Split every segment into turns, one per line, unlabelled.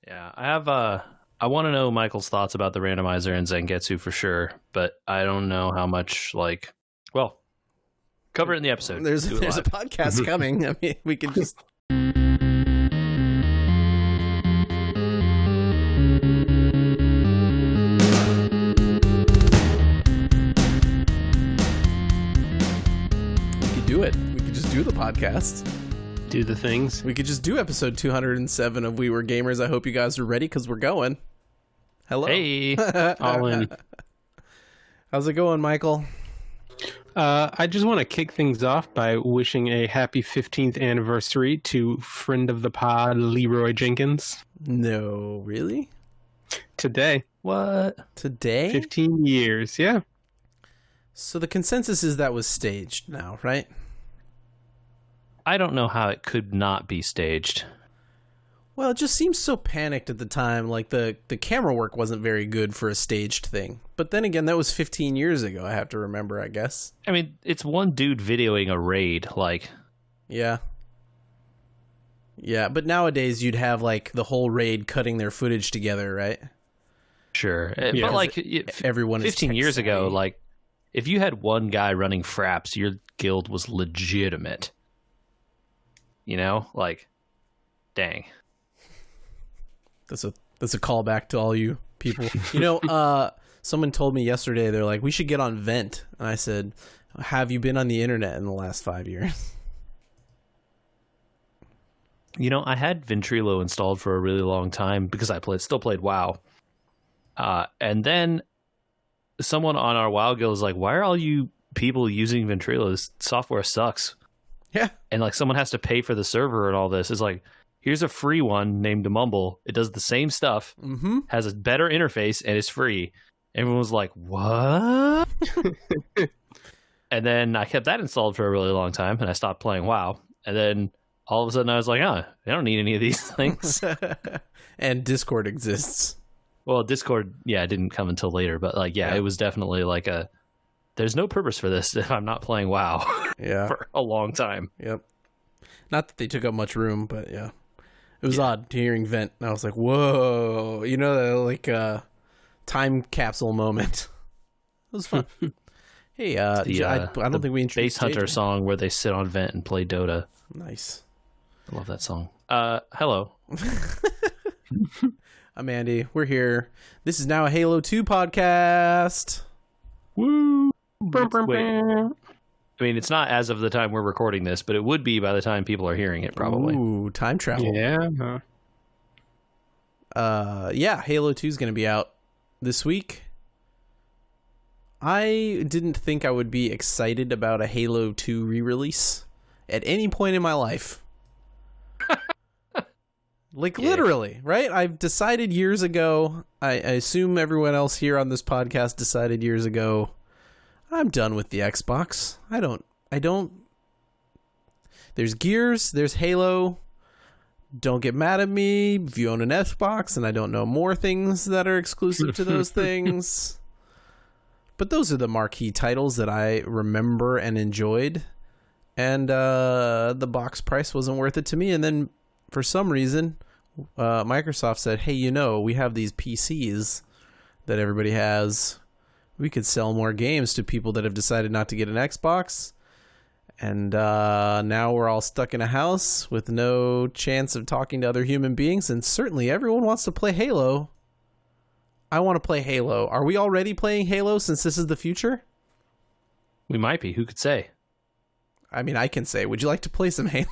Yeah, I have I want to know Michael's thoughts about the randomizer in Zangetsu for sure, but I don't know how much well, cover it in the episode.
There's a podcast coming. I mean, we can just do it. We could just do the podcast.
Do the things.
We could just do episode 207 of We Were Gamers. I hope you guys are ready because we're going. Hello.
Hey,
All in.
How's it going, Michael?
I just want to kick things off by wishing a happy 15th anniversary to friend of the pod, Leroy Jenkins.
No, really?
Today.
what?
Today?
15 years, yeah.
So the consensus is that was staged now, right?
I don't know how it could not be staged.
Well, it just seems so panicked at the time. Like, the camera work wasn't very good for a staged thing. But then again, that was 15 years ago, I have to remember, I guess.
I mean, it's one dude videoing a raid,
Yeah. Yeah, but nowadays you'd have, the whole raid cutting their footage together, right?
Sure.
Yeah.
But,
Everyone is
15 years ago,
tech-savvy.
if you had one guy running fraps, your guild was legitimate. You know? Dang.
That's a callback to all you people. You know, someone told me yesterday, they're like, we should get on Vent. And I said, have you been on the internet in the last 5 years?
You know, I had Ventrilo installed for a really long time because I still played WoW. And then someone on our WoW guild was like, why are all you people using Ventrilo? This software sucks.
Yeah.
And someone has to pay for the server and all this. It's here's a free one named Mumble. It does the same stuff, has a better interface, and is free. Everyone was like, what? And then I kept that installed for a really long time, and I stopped playing WoW. And then all of a sudden I was like, I don't need any of these things.
And Discord exists.
Well, Discord, it didn't come until later. But it was definitely there's no purpose for this if I'm not playing WoW for a long time.
Yep. Not that they took up much room, but yeah. It was odd hearing Vent. And I was like, whoa. You know, time capsule moment. It was fun. Hey, I don't think we introduced
Base Hunter
JJ.
song where they sit on Vent and play Dota.
Nice.
I love that song. Hello.
I'm Andy. We're here. This is now a Halo 2 podcast.
Woo!
Wait. I mean, it's not as of the time we're recording this, but it would be by the time people are hearing it, probably.
Ooh, time travel.
Yeah.
Halo 2 is going to be out this week. I didn't think I would be excited about a Halo 2 re-release at any point in my life. Literally, right? I've decided years ago, I assume everyone else here on this podcast decided years ago, I'm done with the Xbox. I don't. There's Gears, there's Halo. Don't get mad at me if you own an Xbox and I don't know more things that are exclusive to those things. But those are the marquee titles that I remember and enjoyed. And the box price wasn't worth it to me. And then for some reason, Microsoft said, hey, we have these PCs that everybody has. We could sell more games to people that have decided not to get an Xbox. And now we're all stuck in a house with no chance of talking to other human beings. And certainly everyone wants to play Halo. I want to play Halo. Are we already playing Halo since this is the future?
We might be. Who could say?
I mean, I can say, would you like to play some Halo?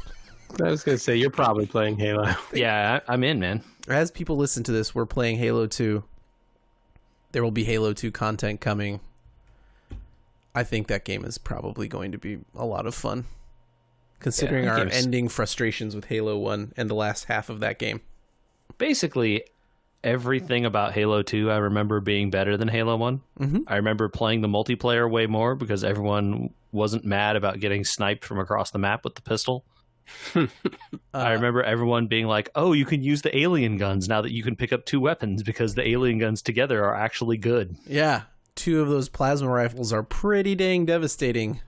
I was going to say, you're probably playing Halo.
Yeah, I'm in, man.
As people listen to this, we're playing Halo 2. There will be Halo 2 content coming. I think that game is probably going to be a lot of fun, considering our ending frustrations with Halo 1 and the last half of that game.
Basically, everything about Halo 2 I remember being better than Halo 1.
Mm-hmm.
I remember playing the multiplayer way more because everyone wasn't mad about getting sniped from across the map with the pistol. I remember everyone being like, oh, you can use the alien guns now that you can pick up two weapons because the alien guns together are actually good.
Yeah, 2 of those plasma rifles are pretty dang devastating.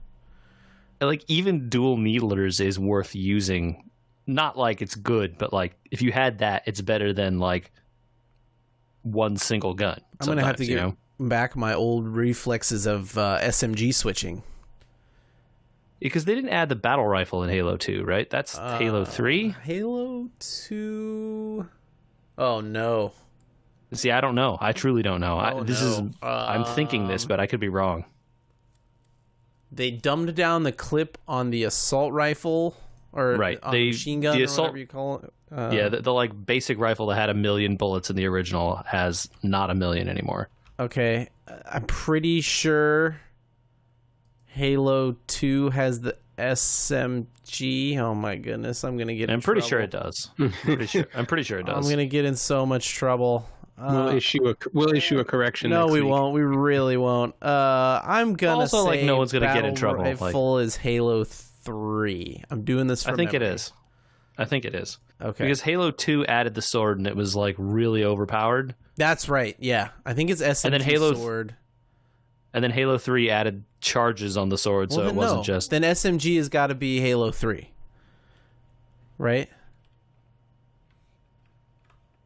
Even dual needlers is worth using not like it's good, but like if you had that, it's better than like one single gun.
I'm gonna have to get back my old reflexes of SMG switching.
Because they didn't add the battle rifle in Halo 2, right? That's Halo 3?
Halo 2... Oh, no.
See, I don't know. I truly don't know. I'm thinking this, but I could be wrong.
They dumbed down the clip on the assault rifle, or
right.
on the machine gun, or whatever you call it.
Yeah, the like basic rifle that had 1 million bullets in the original has not 1 million anymore.
Okay, I'm pretty sure Halo 2 has the SMG. Oh my goodness, I'm gonna get.
I'm pretty sure it does. I'm pretty sure it does.
I'm gonna get in so much trouble.
We'll issue a correction.
No,
next
we
week.
won't. We really won't. I'm gonna
also
say
like no one's gonna get in trouble.
Rifle is Halo 3. I'm doing this.
I think it is.
Okay.
Because Halo 2 added the sword and it was like really overpowered.
That's right. Yeah, I think it's SMG
and then Halo
sword.
And then Halo 3 added charges on the sword, so it wasn't just.
Then SMG has got to be Halo 3, right?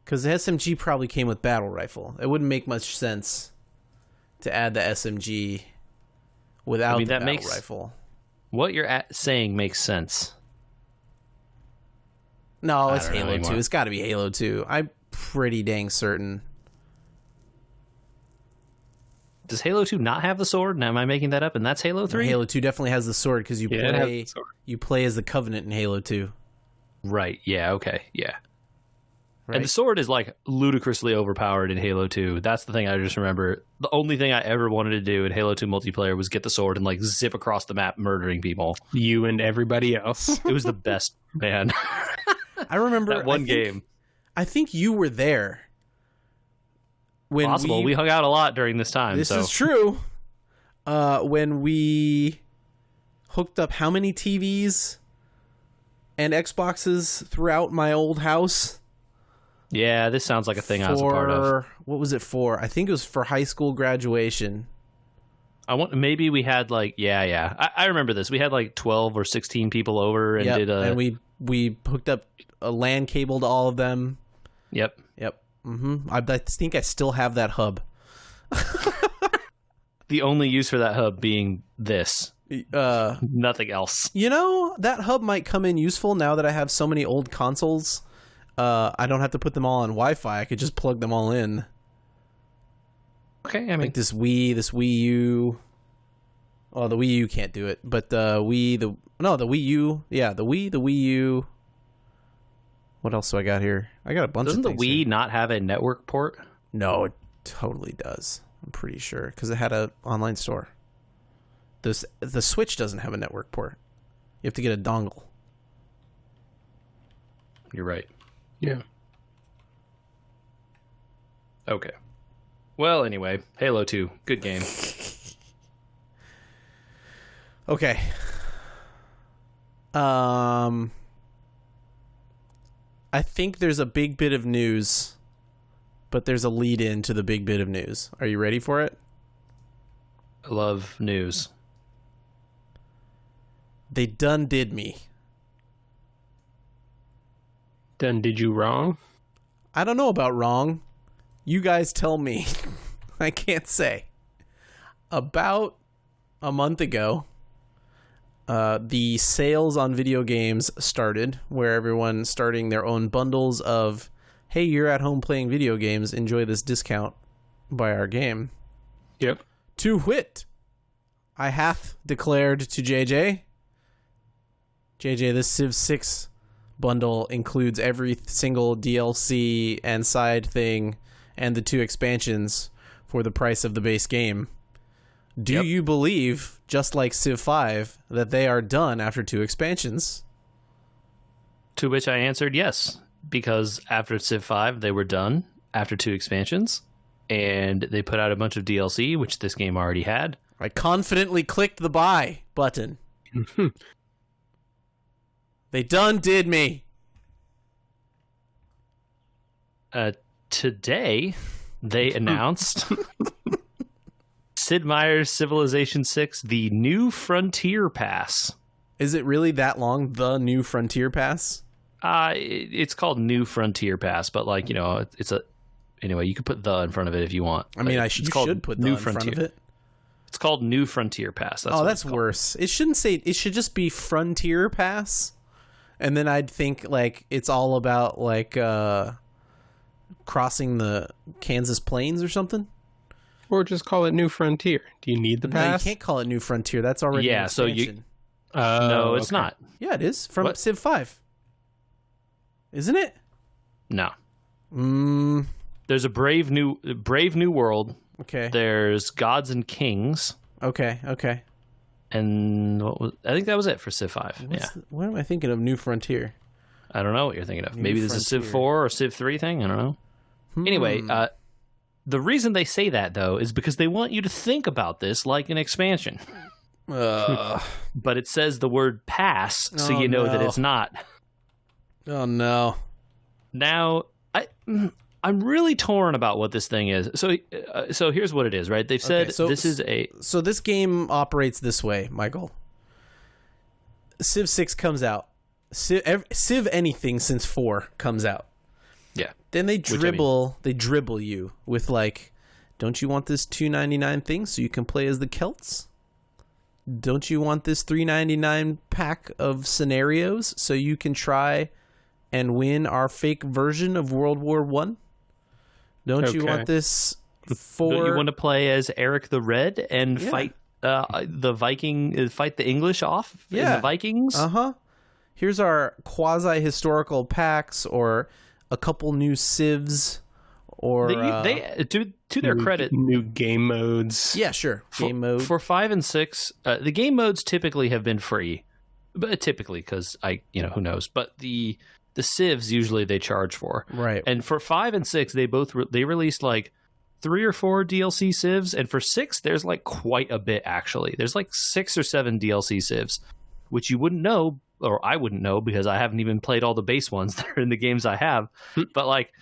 Because the SMG probably came with battle rifle. It wouldn't make much sense to add the SMG without the battle rifle.
What you're saying makes sense.
No, it's Halo 2. It's got to be Halo 2. I'm pretty dang certain.
Does Halo 2 not have the sword? Now, am I making that up? And that's Halo 3?
Halo 2 definitely has the sword because you play as the Covenant in Halo 2.
Right. Yeah. Okay. Yeah.
Right.
And the sword is like ludicrously overpowered in Halo 2. That's the thing I just remember. The only thing I ever wanted to do in Halo 2 multiplayer was get the sword and like zip across the map murdering people.
You and everybody else.
It was the best, man.
I remember
that one game.
I think you were there.
Possible. We hung out a lot during this time.
This is true. When we hooked up how many TVs and Xboxes throughout my old house?
Yeah, this sounds like a thing I was a part of.
What was it for? I think it was for high school graduation.
Maybe we had like I remember this. We had like 12 or 16 people over and
and we hooked up a LAN cable to all of them.
Yep.
I think I still have that hub.
The only use for that hub being this. Nothing else.
You know, that hub might come in useful now that I have so many old consoles. I don't have to put them all on Wi-Fi. I could just plug them all in.
Okay, I mean,
like this Wii U. Oh, the Wii U can't do it, but the Wii U. Yeah, the Wii U. What else do I got here? I got a bunch of things.
Doesn't the Wii
here.
not have a network port?
No, it totally does. I'm pretty sure because it had an online store. The Switch doesn't have a network port. You have to get a dongle.
You're right.
Yeah.
Okay. Well, anyway, Halo 2, good game.
Okay. I think there's a big bit of news, but there's a lead in to the big bit of news. Are you ready for it?
I love news.
They done did me.
Done did you wrong?
I don't know about wrong. You guys tell me. I can't say. About a month ago, the sales on video games started, where everyone starting their own bundles of, hey, you're at home playing video games, enjoy this discount, buy our game.
Yep.
To wit, I hath declared to JJ, this Civ 6 bundle includes every single DLC and side thing and the 2 expansions for the price of the base game. Do you believe, just like Civ 5, that they are done after 2 expansions?
To which I answered yes, because after Civ 5, they were done after 2 expansions, and they put out a bunch of DLC, which this game already had.
I confidently clicked the buy button. They done did me.
Today, they announced Sid Meier's Civilization 6, the New Frontier Pass.
Is it really that long, the New Frontier Pass?
It's called New Frontier Pass, but like, you know, anyway, you could put the in front of it if you want.
I mean, you should put the in front of it.
It's called New Frontier Pass.
That's worse. It shouldn't say. It should just be Frontier Pass, and then I'd think like it's all about like crossing the Kansas plains or something.
Or just call it New Frontier. Do you need the pass?
No, you can't call it New Frontier. That's already an expansion.
No, it's not.
Yeah, it is from Civ 5. Isn't it?
No. There's a Brave New World.
Okay.
There's Gods and Kings.
Okay.
And I think that was it for Civ 5.
What am I thinking of? New Frontier.
I don't know what you're thinking of. Maybe there's a Civ 4 or Civ 3 thing. I don't know. Anyway, the reason they say that, though, is because they want you to think about this like an expansion. But it says the word pass, so you know that it's not.
Oh, no.
Now, I'm really torn about what this thing is. So here's what it is, right? They've said this is a...
So this game operates this way, Michael. Civ 6 comes out. Civ anything since 4 comes out.
Yeah.
Then they dribble you with like, don't you want this $2.99 thing so you can play as the Celts? Don't you want this $3.99 pack of scenarios so you can try and win our fake version of World War I? Don't you want this for...
Don't you want to play as Eric the Red and fight the English off in the Vikings?
Uh-huh. Here's our quasi-historical packs or a couple new civs or...
They to their credit...
New game modes.
Yeah, sure. Game mode.
For 5 and 6, the game modes typically have been free. But typically, because who knows. But the civs usually they charge for.
Right.
And for 5 and 6, they released like 3 or 4 DLC civs, and for 6 there's like quite a bit actually. There's like 6 or 7 DLC civs, which you wouldn't know, or I wouldn't know because I haven't even played all the base ones that are in the games I have. But like,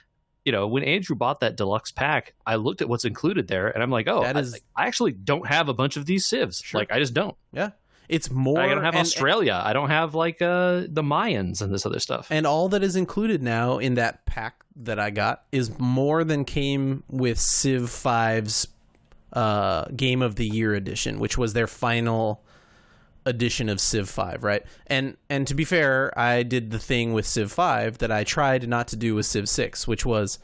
when Andrew bought that deluxe pack, I looked at what's included there and I'm like, I actually don't have a bunch of these civs. Sure. Like I just don't.
Yeah. It's more.
I don't have Australia. I don't have like the Mayans and this other stuff.
And all that is included now in that pack that I got is more than came with Civ 5's Game of the Year edition, which was their final edition of Civ 5, right? And to be fair, I did the thing with Civ 5 that I tried not to do with Civ 6, which was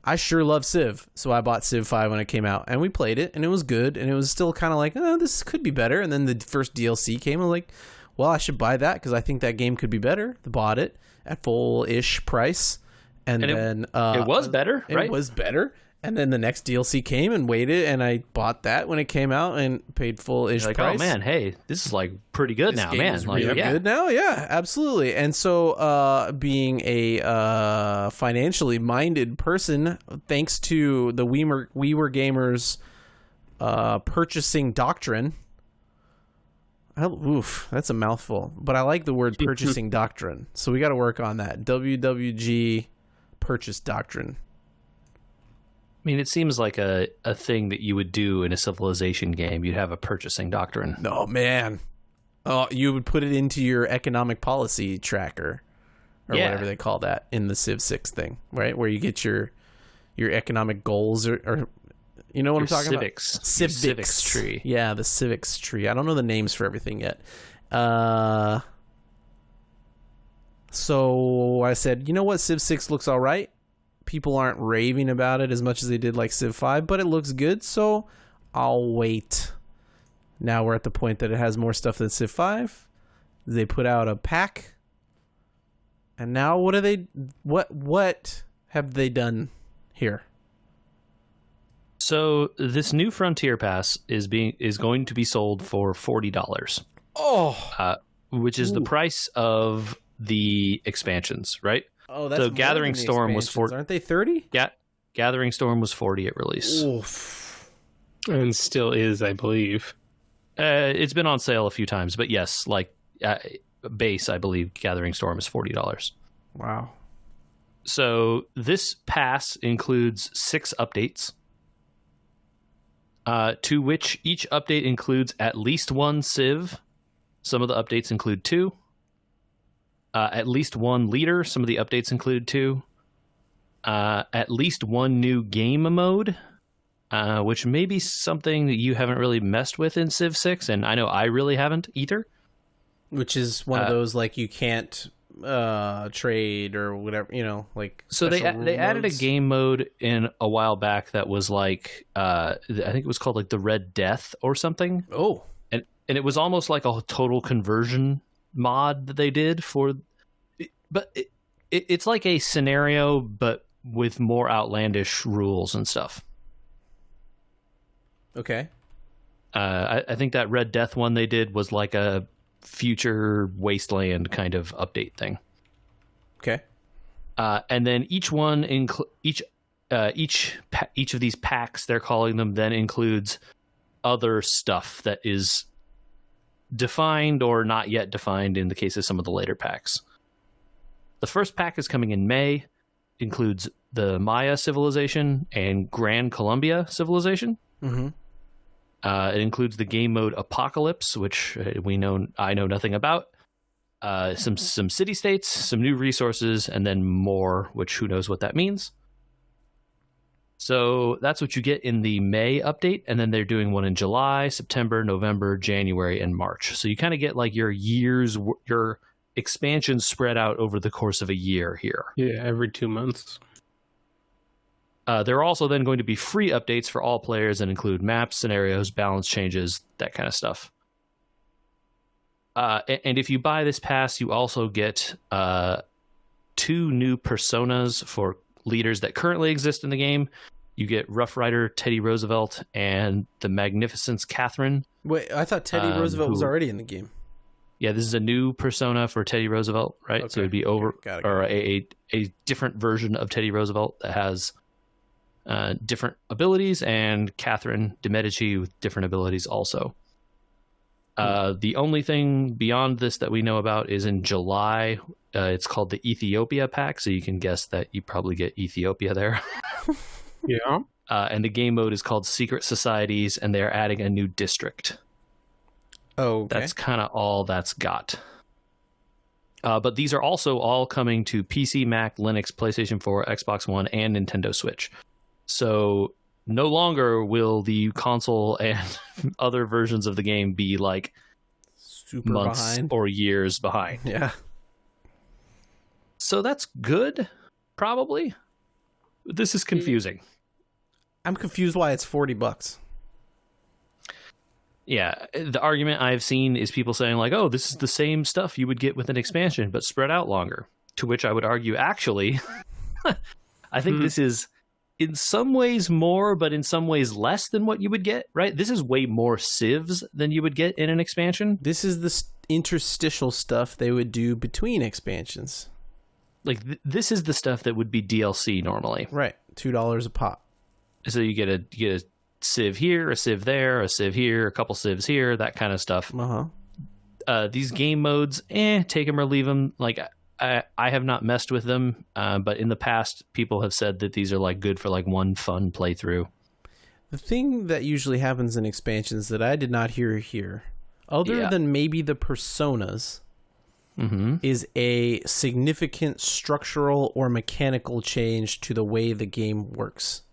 I sure love Civ, so I bought Civ 5 when it came out, and we played it, and it was good, and it was still kind of like, oh, this could be better, and then the first DLC came, and I was like, well, I should buy that, because I think that game could be better. I bought it at full-ish price, and then...
it was better, right?
It was better, and then the next DLC came and waited, and I bought that when it came out and paid full-ish price.
Oh, man, hey, this is, like, pretty good now, man.
Is really good now, yeah, absolutely. And so, being a financially minded person, thanks to the We Were Gamers purchasing doctrine... Oof, that's a mouthful. But I like the word purchasing doctrine, so we got to work on that. WWG purchase doctrine.
I mean, it seems like a thing that you would do in a Civilization game. You'd have a purchasing doctrine.
Oh, man. Oh, you would put it into your economic policy tracker or whatever they call that in the Civ 6 thing, right? Where you get your economic goals or you know what I'm talking about? Civics
tree.
Yeah, the civics tree. I don't know the names for everything yet. So I said, you know what? Civ 6 looks all right. People aren't raving about it as much as they did like Civ 5, but it looks good, so I'll wait. Now we're at the point that it has more stuff than Civ 5. They put out a pack. And now what have they done here?
So this new Frontier Pass is going to be sold for $40.
Oh,
which is the price of the expansions, right?
Oh, that's
so Gathering Storm was $40.
Aren't they 30?
Yeah, Gathering Storm was $40 at release.
Oof.
And still is, I believe.
It's been on sale a few times, but yes, like base, I believe Gathering Storm is $40.
Wow.
So this pass includes 6 updates. To which each update includes at least 1 Civ. Some of the updates include 2. At least one leader. Some of the updates include 2. At least one new game mode, which may be something that you haven't really messed with in Civ 6, and I know I really haven't either.
Which is one of those, like, you can't trade or whatever, like.
So they added a game mode in a while back that was like, I think it was called like the Red Death or something.
Oh.
And it was almost like a total conversion mod that they did for, but it's like a scenario, but with more outlandish rules and stuff.
Okay.
I think that Red Death one they did was like a future wasteland kind of update thing.
Okay.
And then each of these packs, they're calling them, then includes other stuff that is defined or not yet defined in the case of some of the later packs. The first pack is coming in May, includes the Maya civilization and Gran Colombia civilization.
Mm-hmm.
It includes the game mode Apocalypse, which I know nothing about. Some city-states, some new resources, and then more, which who knows what that means. So that's what you get in the May update, and then they're doing one in July, September, November, January, and March. So you kind of get like your expansions spread out over the course of a year here.
Yeah, every 2 months.
There are also then going to be free updates for all players and include maps, scenarios, balance changes, that kind of stuff. And if you buy this pass, you also get 2 new personas for leaders that currently exist in the game. You get Rough Rider Teddy Roosevelt and the Magnificence Catherine.
Wait, I thought Teddy Roosevelt was already in the game.
Yeah, this is a new persona for Teddy Roosevelt, right? Okay. So it'd be a different version of Teddy Roosevelt that has different abilities, and Catherine de Medici with different abilities also. The only thing beyond this that we know about is in July. It's called the Ethiopia pack, so you can guess that you probably get Ethiopia there.
Yeah.
And the game mode is called Secret Societies, and they're adding a new district.
Oh, okay.
That's kind of all that's got. But these are also all coming to PC, Mac, Linux, PlayStation 4, Xbox One, and Nintendo Switch. So no longer will the console and other versions of the game be like
super
months
behind
or years behind.
Yeah.
So that's good, probably. This is confusing.
I'm confused why it's $40.
Yeah, the argument I've seen is people saying like, oh, this is the same stuff you would get with an expansion, but spread out longer. To which I would argue, actually, I think this is in some ways more, but in some ways less than what you would get, right? This is way more civs than you would get in an expansion.
This is the interstitial stuff they would do between expansions.
Like, this is the stuff that would be DLC normally.
Right, $2 a pop.
So you get a civ here, a civ there, a civ here, a couple civs here, that kind of stuff. These game modes, take them or leave them. Like, I have not messed with them, but in the past, people have said that these are like good for like one fun playthrough.
The thing that usually happens in expansions that I did not hear here, other than maybe the personas, is a significant structural or mechanical change to the way the game works.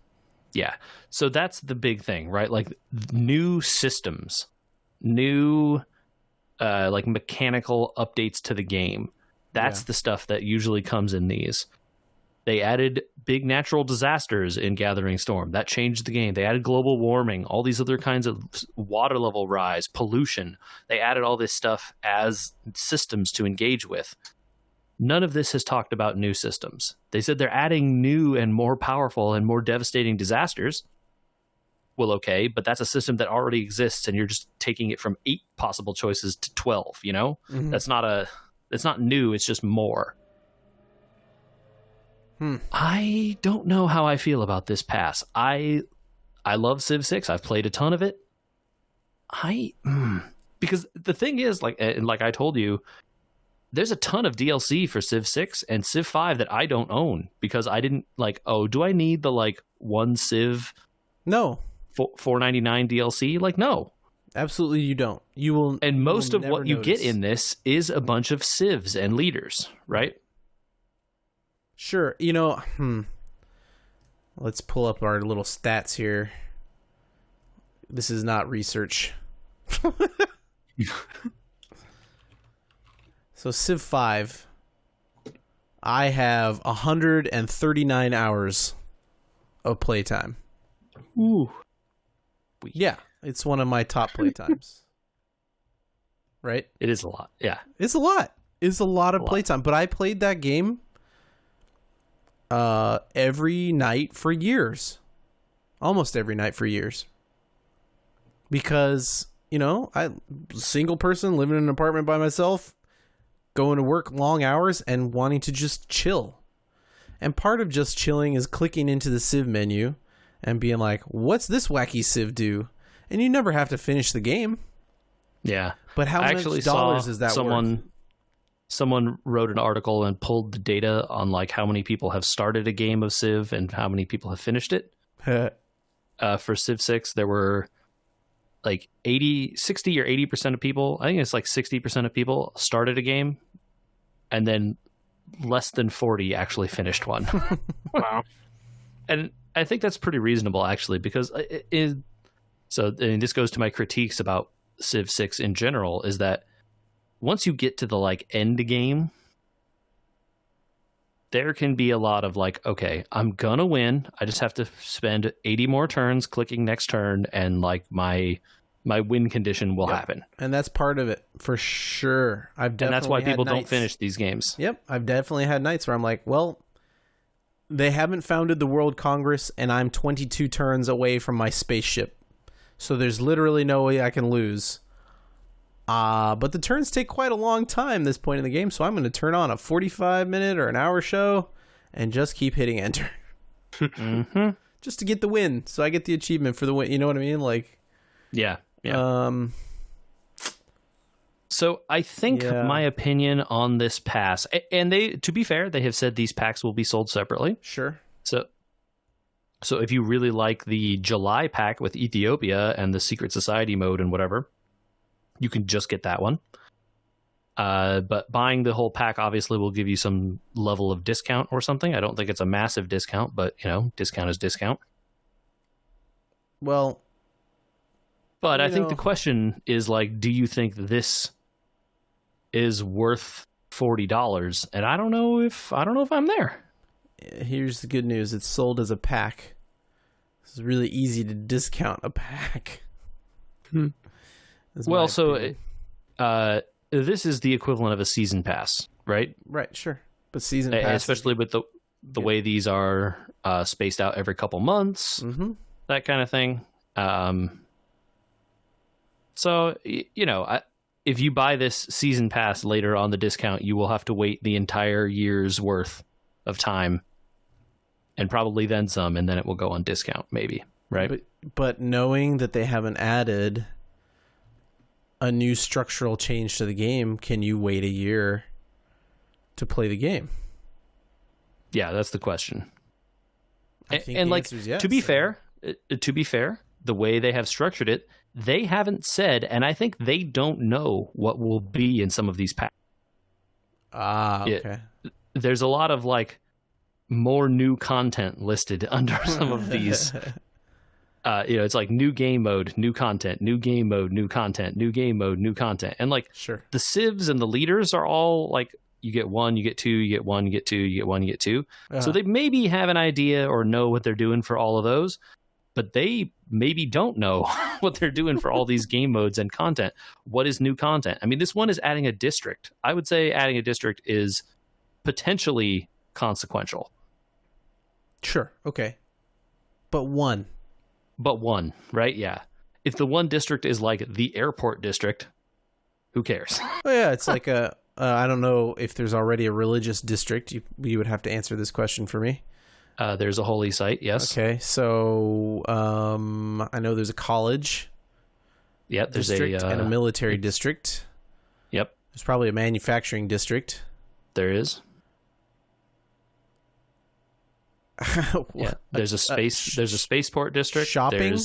Yeah, so that's the big thing, right? Like new systems, new like mechanical updates to the game. That's the stuff that usually comes in these. They added big natural disasters in Gathering Storm. That changed the game. They added global warming, all these other kinds of water level rise, pollution. They added all this stuff as systems to engage with. None of this has talked about new systems. They said they're adding new and more powerful and more devastating disasters. Well, okay, but that's a system that already exists, and you're just taking it from 8 possible choices to 12, you know? That's not new, it's just more. I don't know how I feel about this pass. I love Civ 6. I've played a ton of it. Because the thing is, like I told you, there's a ton of DLC for Civ 6 and Civ 5 that I don't own because I didn't like, oh, do I need the like one Civ?
No.
$4.99 DLC? Like, no.
Absolutely, you don't. You will.
And most of what you
notice.
get in this is a bunch of civs and leaders, right?
Sure. Let's pull up our little stats here. This is not research. So Civ 5, I have 139 hours of playtime.
Ooh.
Yeah, it's one of my top playtimes. Right?
It is a lot. Yeah.
It's a lot. It's a lot of playtime. But I played that game every night for years. Almost every night for years. Because, I single person living in an apartment by myself, going to work long hours and wanting to just chill. And part of just chilling is clicking into the Civ menu and being like, what's this wacky Civ do? And you never have to finish the game.
Yeah.
But how much dollars is that worth?
Someone wrote an article and pulled the data on like how many people have started a game of Civ and how many people have finished it. For Civ 6, there were like 60 or 80% of people, I think it's like 60% of people started a game, and then less than 40 actually finished one.
Wow.
And I think that's pretty reasonable, actually, because this goes to my critiques about Civ 6 in general, is that once you get to the like end game, there can be a lot of like, okay, I'm gonna win. I just have to spend 80 more turns clicking next turn, and like my win condition will happen.
And that's part of it for sure. And
that's why people don't finish these games.
Yep, I've definitely had nights where I'm like, well, they haven't founded the World Congress, and I'm 22 turns away from my spaceship, so there's literally no way I can lose. But the turns take quite a long time this point in the game, so I'm going to turn on a 45-minute or an hour show and just keep hitting enter.
Mm-hmm.
Just to get the win, so I get the achievement for the win. You know what I mean? Like,
yeah. So I think my opinion on this pass, and to be fair, they have said these packs will be sold separately.
Sure.
So if you really like the July pack with Ethiopia and the Secret Society mode and whatever, you can just get that one. But buying the whole pack obviously will give you some level of discount or something. I don't think it's a massive discount, but, discount is discount.
Well...
But I think the question is, like, do you think this is worth $40? And I don't know if I'm there.
Here's the good news. It's sold as a pack. It's really easy to discount a pack.
Well, so this is the equivalent of a season pass, right?
Right, sure. But season pass,
especially with the way these are spaced out every couple months, that kind of thing. So, if you buy this season pass later on the discount, you will have to wait the entire year's worth of time, and probably then some, and then it will go on discount, maybe, right?
But knowing that they haven't added a new structural change to the game, can you wait a year to play the game?
Yeah, that's the question.
I think the answer is yes.
To be fair, the way they have structured it, they haven't said, and I think they don't know what will be in some of these packs.
Okay.
There's a lot of like more new content listed under some of these. It's like new game mode, new content, new game mode, new content, new game mode, new content. And like
sure,
the civs and the leaders are all like, you get one, you get two, you get one, you get two, you get one, you get two. So they maybe have an idea or know what they're doing for all of those, but they maybe don't know what they're doing for all these game modes and content. What is new content? I mean, this one is adding a district. I would say adding a district is potentially consequential.
Sure. Okay. But one,
right? Yeah. If the one district is like the airport district, who cares?
Oh yeah, it's like I don't know if there's already a religious district. You would have to answer this question for me.
There's a holy site, yes.
Okay, so I know there's a college.
Yep, there's
district and a military district.
Yep.
There's probably a manufacturing district.
There is. Yeah, there's a spaceport district.
Shopping.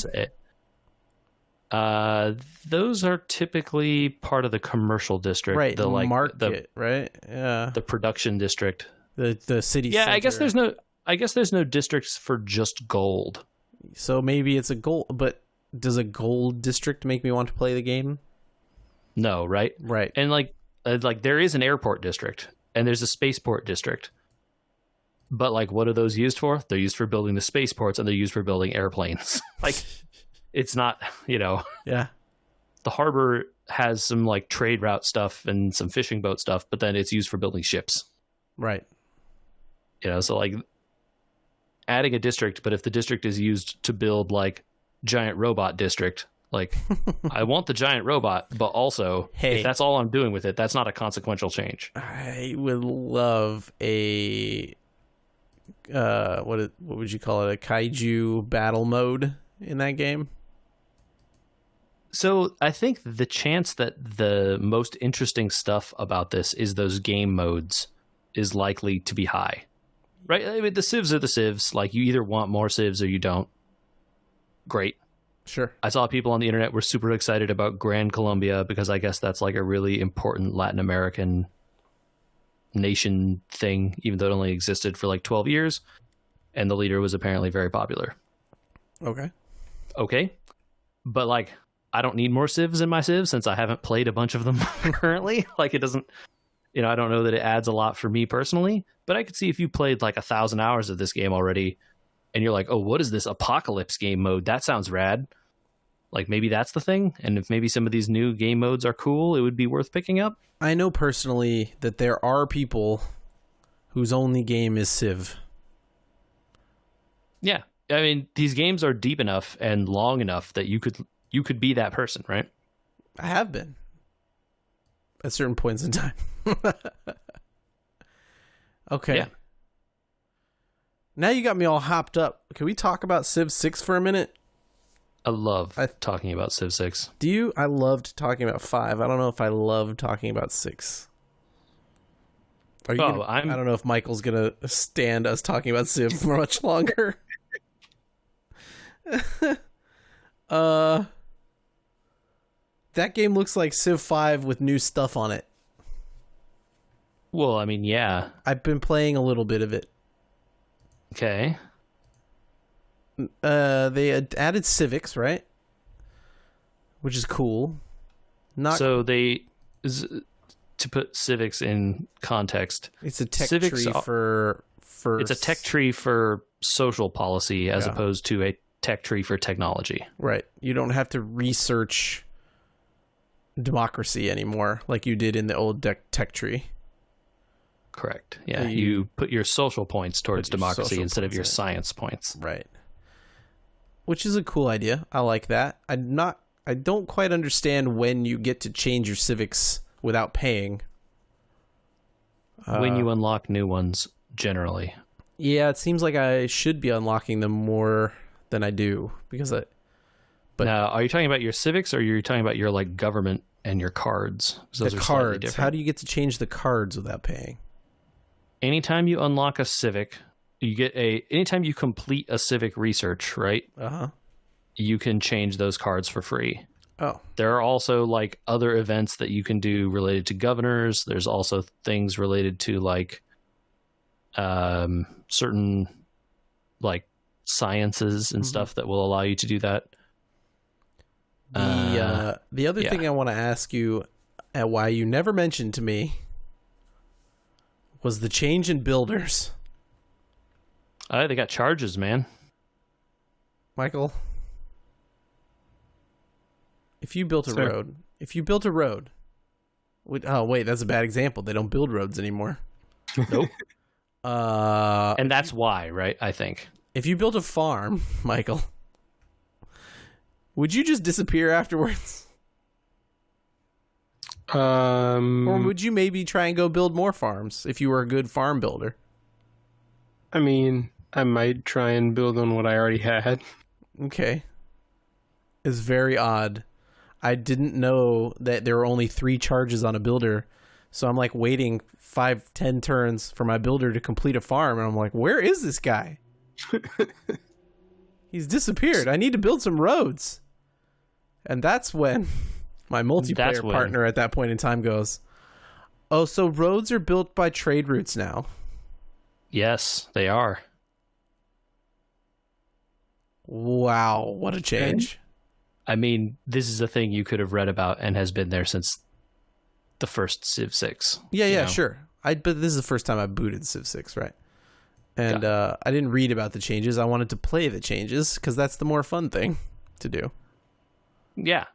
Those are typically part of the commercial district,
Right,
the
market, right? Yeah,
the production district.
the city.
Yeah,
center.
I guess there's no districts for just gold.
So maybe it's a gold, but does a gold district make me want to play the game?
No, right?
Right.
And like there is an airport district and there's a spaceport district. But like, what are those used for? They're used for building the spaceports and they're used for building airplanes. Like, it's not,
Yeah.
The harbor has some like trade route stuff and some fishing boat stuff, but then it's used for building ships.
Right.
So like adding a district, but if the district is used to build like giant robot district, like I want the giant robot, but also if that's all I'm doing with it, that's not a consequential change.
I would love a what would you call it? A kaiju battle mode in that game.
So I think the chance that the most interesting stuff about this is those game modes is likely to be high. Right? I mean, the civs are the civs. Like, you either want more civs or you don't. Great.
Sure.
I saw people on the internet were super excited about Gran Colombia because I guess that's like a really important Latin American nation thing, even though it only existed for like 12 years. And the leader was apparently very popular. Okay. But like, I don't need more civs in my civs since I haven't played a bunch of them currently. Like, it doesn't, I don't know that it adds a lot for me personally, but I could see if you played like 1,000 hours of this game already and you're like, oh, what is this apocalypse game mode? That sounds rad. Like, maybe that's the thing. And if maybe some of these new game modes are cool, it would be worth picking up.
I know personally that there are people whose only game is Civ.
Yeah. I mean, these games are deep enough and long enough that you could be that person, right?
I have been at certain points in time. Okay.
Yeah.
Now you got me all hopped up. Can we talk about Civ 6 for a minute?
I love talking about Civ 6.
Do you? I loved talking about 5. I don't know if I love talking about 6. I don't know if Michael's going to stand us talking about Civ for much longer. That game looks like Civ 5 with new stuff on it.
Well, I mean, yeah.
I've been playing a little bit of it.
Okay.
They added civics, right? Which is cool.
So they, to put civics in context,
it's a tech tree for
it's a tech tree for social policy as opposed to a tech tree for technology.
Right. You don't have to research democracy anymore like you did in the old tech tree.
Correct. Yeah, you put your social points towards democracy instead of your science points.
Right. Which is a cool idea. I like that. I don't quite understand when you get to change your civics without paying.
When you unlock new ones, generally.
Yeah, it seems like I should be unlocking them more than I do But
now, are you talking about your civics or are you talking about your like government and your cards?
The cards. How do you get to change the cards without paying?
Anytime you unlock a civic, you get anytime you complete a civic research, right? You can change those cards for free.
Oh.
There are also like other events that you can do related to governors. There's also things related to like certain like sciences and stuff that will allow you to do that.
The other thing I want to ask you, why you never mentioned to me, was the change in builders.
They got charges, man.
Michael, if you built a road, oh wait, that's a bad example. They don't build roads anymore.
Nope. And that's why, right? I think.
If you built a farm, Michael, would you just disappear afterwards? Or would you maybe try and go build more farms if you were a good farm builder?
I mean, I might try and build on what I already had.
Okay. It's very odd. I didn't know that there were only 3 charges on a builder. So I'm like waiting 5-10 turns for my builder to complete a farm. And I'm like, where is this guy? He's disappeared. I need to build some roads. And that's when my multiplayer partner at that point in time goes, oh, so roads are built by trade routes now.
Yes, they are.
Wow, what a change.
I mean, this is a thing you could have read about and has been there since the first Civ 6.
Yeah, sure. But this is the first time I booted Civ 6, right? And I didn't read about the changes. I wanted to play the changes because that's the more fun thing to do.
Yeah.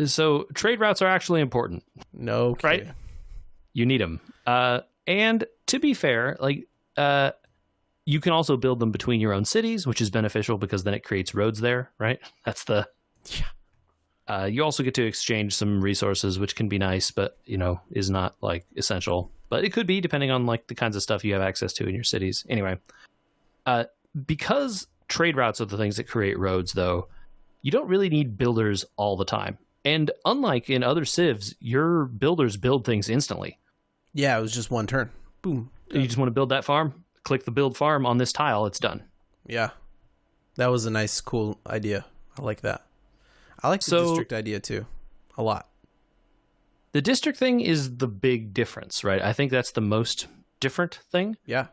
So trade routes are actually important.
No kidding.
Right? You need them. And to be fair, like you can also build them between your own cities, which is beneficial because then it creates roads there, right? That's the...
Yeah.
You also get to exchange some resources, which can be nice, but, is not, like, essential. But it could be, depending on, like, the kinds of stuff you have access to in your cities. Anyway, because trade routes are the things that create roads, though, you don't really need builders all the time. And unlike in other civs, your builders build things instantly.
Yeah, it was just one turn. Boom.
You just want to build that farm? Click the build farm on this tile. It's done.
Yeah. That was a nice, cool idea. I like that. I like the district idea, too. A lot.
The district thing is the big difference, right? I think that's the most different thing.
Yeah.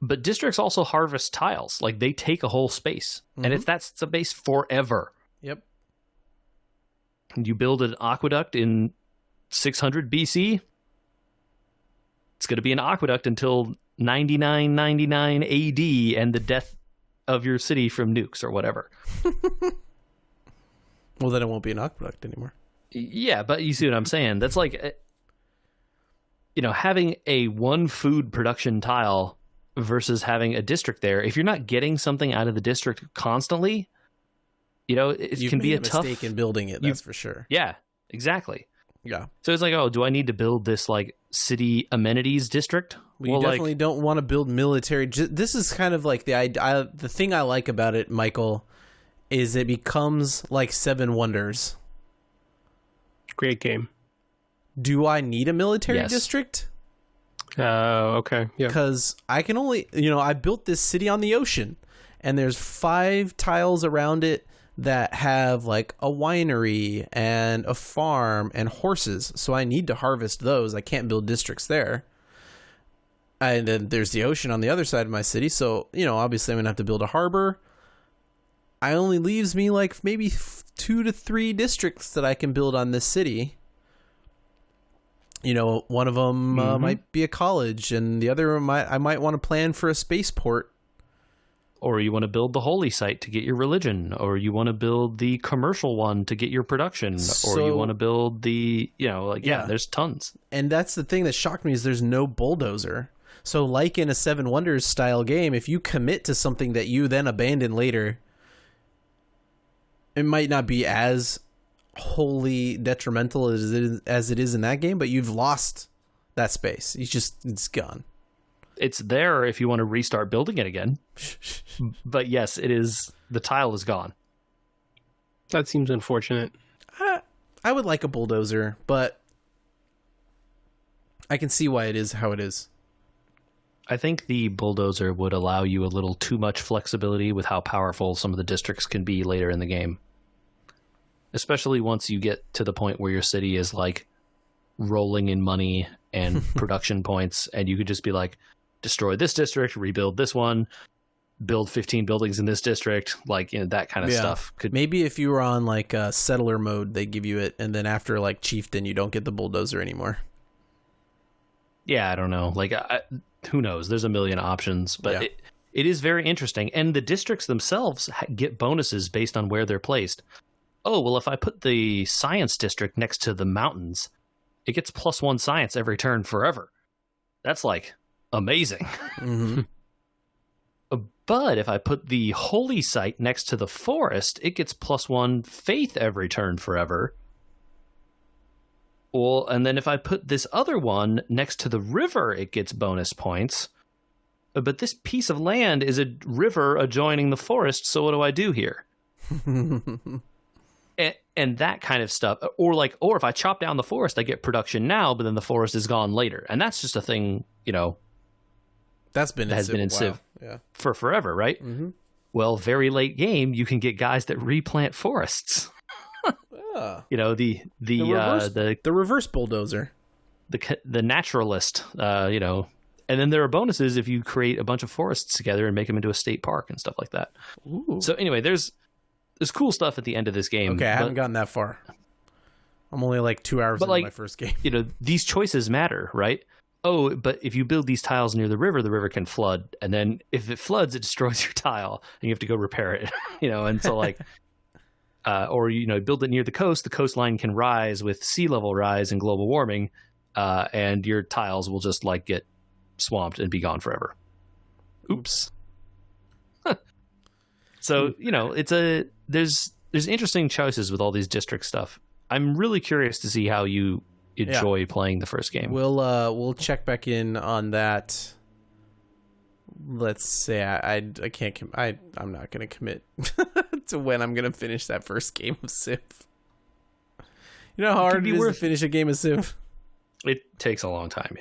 But districts also harvest tiles. Like, they take a whole space.
Mm-hmm.
And that's a base forever.
Yep.
You build an aqueduct in 600 BC, it's going to be an aqueduct until 9999 AD and the death of your city from nukes or whatever.
Well, then it won't be an aqueduct anymore.
Yeah, but you see what I'm saying? That's like, having a one food production tile versus having a district there. If you're not getting something out of the district constantly, it can be a tough
mistake in building it. That's for sure.
Yeah, exactly.
Yeah.
So it's like, oh, do I need to build this like city amenities district?
Well, you definitely don't want to build military. This is kind of like the thing I like about it, Michael, is it becomes like Seven Wonders.
Great game.
Do I need a military district?
Okay. Yeah.
Because I can only, I built this city on the ocean, and there's 5 tiles around it that have like a winery and a farm and horses. So I need to harvest those. I can't build districts there. And then there's the ocean on the other side of my city. So, obviously I'm going to have to build a harbor. I only leaves me like maybe 2 to 3 districts that I can build on this city. One of them might be a college, and the other I might want to plan for a spaceport.
Or you want to build the holy site to get your religion, or you want to build the commercial one to get your production, or you want to build the, there's tons.
And that's the thing that shocked me is there's no bulldozer. So like in a Seven Wonders style game, if you commit to something that you then abandon later, it might not be as wholly detrimental as it is in that game, but you've lost that space. It's gone.
It's there if you want to restart building it again. But yes, it is. The tile is gone.
That seems unfortunate.
I would like a bulldozer, but I can see why it is how it is.
I think the bulldozer would allow you a little too much flexibility with how powerful some of the districts can be later in the game. Especially once you get to the point where your city is like rolling in money and production points, and you could just be like, destroy this district, rebuild this one, build 15 buildings in this district, that kind of stuff.
Maybe if you were on like settler mode, they give you it, and then after like chieftain, you don't get the bulldozer anymore.
Yeah, I don't know. Who knows? There's a million options, but it is very interesting. And the districts themselves get bonuses based on where they're placed. Oh, well, if I put the science district next to the mountains, it gets +1 science every turn forever. That's amazing.
Mm-hmm.
But if I put the holy site next to the forest, it gets +1 faith every turn forever. Well, and then if I put this other one next to the river, it gets bonus points. But this piece of land is a river adjoining the forest, so what do I do here? And that kind of stuff. Or if I chop down the forest, I get production now, but then the forest is gone later. And that's just a thing,
that has been in Civ
for forever, right?
Mm-hmm.
Well, very late game, you can get guys that replant forests. You know, the
reverse bulldozer,
the naturalist. You know, and then there are bonuses if you create a bunch of forests together and make them into a state park and stuff like that.
Ooh.
So anyway, there's cool stuff at the end of this game.
Okay, I haven't gotten that far. I'm only like 2 hours into my first game.
You know, these choices matter, right? Oh, but if you build these tiles near the river can flood, and then if it floods, it destroys your tile, and you have to go repair it. You know, and so like, or you know, build it near the coastline can rise with sea level rise and global warming, and your tiles will just like get swamped and be gone forever. Oops. So you know, there's interesting choices with all these district stuff. I'm really curious to see how you enjoy playing the first game.
We'll check back in on that. Let's say I can't I'm not gonna commit to when I'm gonna finish that first game of Civ. You know how hard it is to finish a game of Civ?
It takes a long time,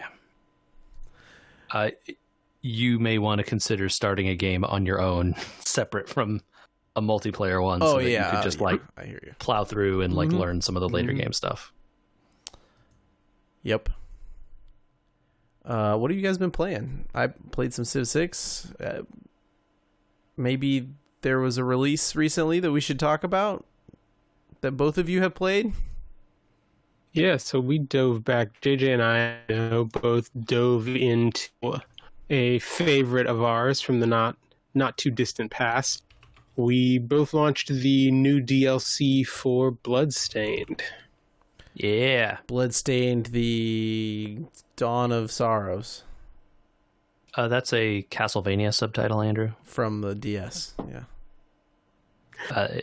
yeah. You may want to consider starting a game on your own, separate from a multiplayer one, so that you could just like
I hear you.
plow through and like learn some of the later game stuff.
Yep. What have you guys been playing? I played some Civ 6. Maybe there was a release recently that we should talk about that both of you have played?
Yeah, so we dove back. JJ and I both dove into a favorite of ours from the not too distant past. We both launched the new DLC for Bloodstained.
Yeah.
Bloodstained, the Dawn of Sorrows.
That's a Castlevania subtitle, Andrew.
From the DS, yeah.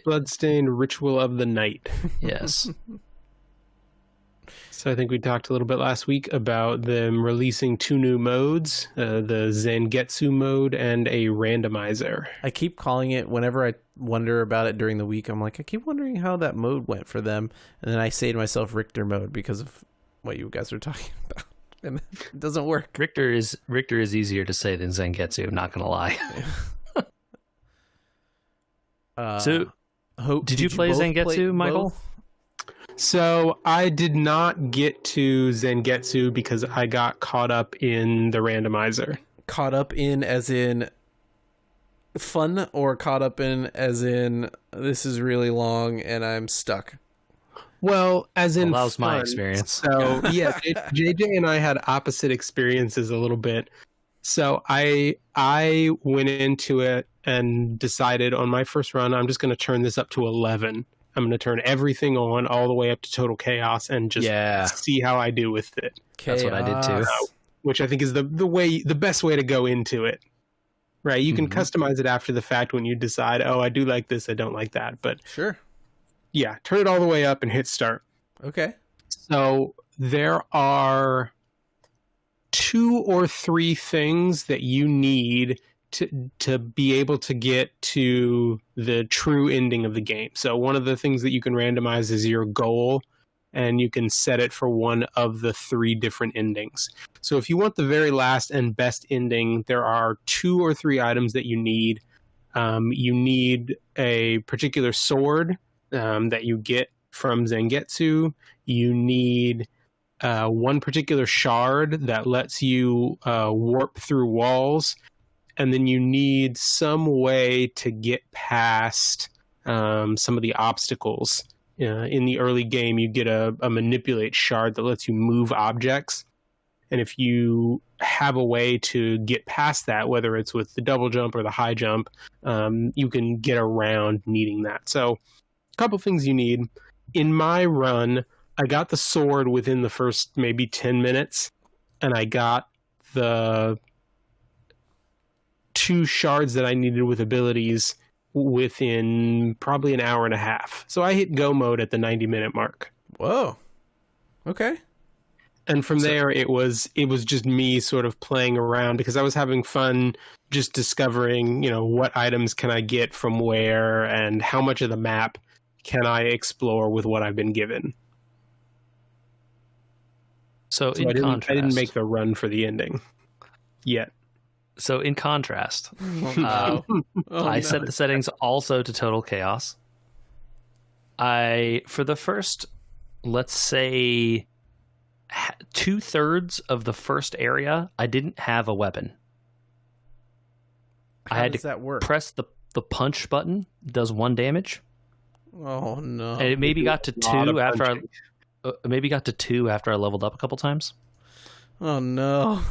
Bloodstained Ritual of the Night.
Yes.
So I think we talked a little bit last week about them releasing 2 new modes, the Zangetsu mode and a randomizer.
I keep calling it, whenever I wonder about it during the week, I'm like, I keep wondering how that mode went for them. And then I say to myself, Richter mode, because of what you guys were talking about. And it doesn't work.
Richter is easier to say than Zangetsu, I'm not going to lie. So, did you play Zangetsu, Michael?
Both?
So I did not get to Zangetsu because I got caught up in the randomizer.
Caught up in as in fun, or caught up in as in this is really long and I'm stuck?
Well, as in
that was
fun.
My experience.
So yeah, JJ and I had opposite experiences a little bit. So I went into it and decided on my first run, I'm just going to turn this up to 11. I'm going to turn everything on all the way up to total chaos and just see how I do with it.
Chaos. That's what I did too.
Which I think is the best way to go into it. Right? You can customize it after the fact when you decide, oh, I do like this, I don't like that. But
sure.
Yeah, turn it all the way up and hit start.
Okay.
So there are 2 or 3 things that you need to be able to get to the true ending of the game. So one of the things that you can randomize is your goal, and you can set it for one of the 3 different endings. So if you want the very last and best ending, there are 2 or 3 items that you need. You need a particular sword that you get from Zangetsu. You need one particular shard that lets you warp through walls. And then you need some way to get past some of the obstacles. In the early game, you get a manipulate shard that lets you move objects. And if you have a way to get past that, whether it's with the double jump or the high jump, you can get around needing that. So a couple things you need. In my run, I got the sword within the first maybe 10 minutes, and I got the 2 shards that I needed with abilities within probably an hour and a half. So I hit go mode at the 90-minute mark.
Whoa. Okay.
And from there, it was just me sort of playing around because I was having fun just discovering, what items can I get from where and how much of the map can I explore with what I've been given.
So
I didn't make the run for the ending yet.
So in contrast,
Oh,
I set the settings also to total chaos. For the first, let's say, 2/3 of the first area, I didn't have a weapon.
How does that work?
Press the punch button, does 1 damage.
Oh no!
And it maybe got to 2 after I leveled up a couple times.
Oh no!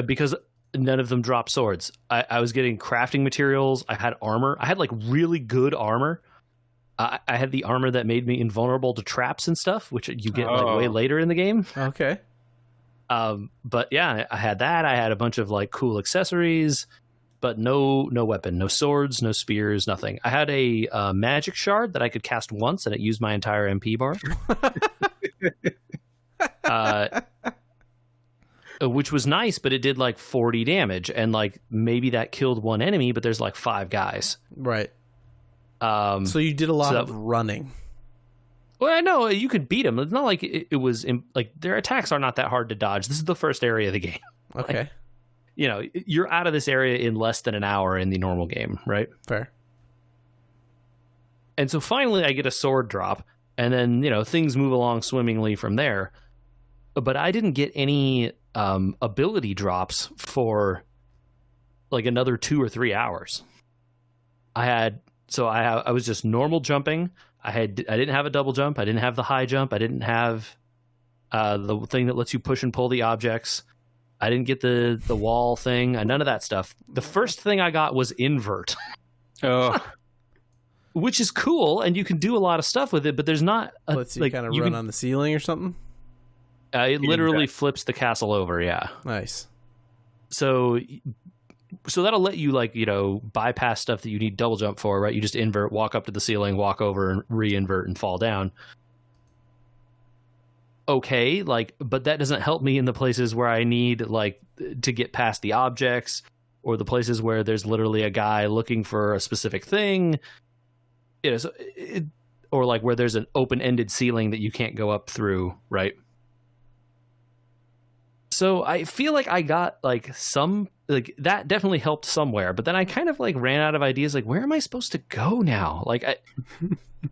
Because none of them dropped swords. I was getting crafting materials. I had armor. I had like really good armor. I had the armor that made me invulnerable to traps and stuff, which you get like way later in the game.
Okay.
But yeah, I had that. I had a bunch of like cool accessories, but no weapon, no swords, no spears, nothing. I had a magic shard that I could cast once, and it used my entire MP bar. Which was nice, but it did like 40 damage, and like maybe that killed 1 enemy, but there's like 5 guys.
Right. So you did a lot of running.
Well, I know you could beat them. It's not like it was like their attacks are not that hard to dodge. This is the first area of the game.
Okay.
Like, you know, you're out of this area in less than an hour in the normal game, right?
Fair.
And so finally I get a sword drop, and then, you know, things move along swimmingly from there. But I didn't get any ability drops for like another 2 or 3 hours. I was just normal jumping. I didn't have a double jump. I didn't have the high jump. I didn't have the thing that lets you push and pull the objects. I didn't get the wall thing. None of that stuff. The first thing I got was invert.
Oh.
Which is cool, and you can do a lot of stuff with it, but there's not
Lets you kind of run on the ceiling or something.
It literally flips the castle over. Yeah.
Nice.
So that'll let you, like, you know, bypass stuff that you need double jump for, right? You just invert, walk up to the ceiling, walk over, and re-invert and fall down. Okay, like, but that doesn't help me in the places where I need, like, to get past the objects, or the places where there's literally a guy looking for a specific thing. You know, or like where there's an open-ended ceiling that you can't go up through, right? So I feel like I got like some, like, that definitely helped somewhere, but then I kind of like ran out of ideas. Like, where am I supposed to go now? Like,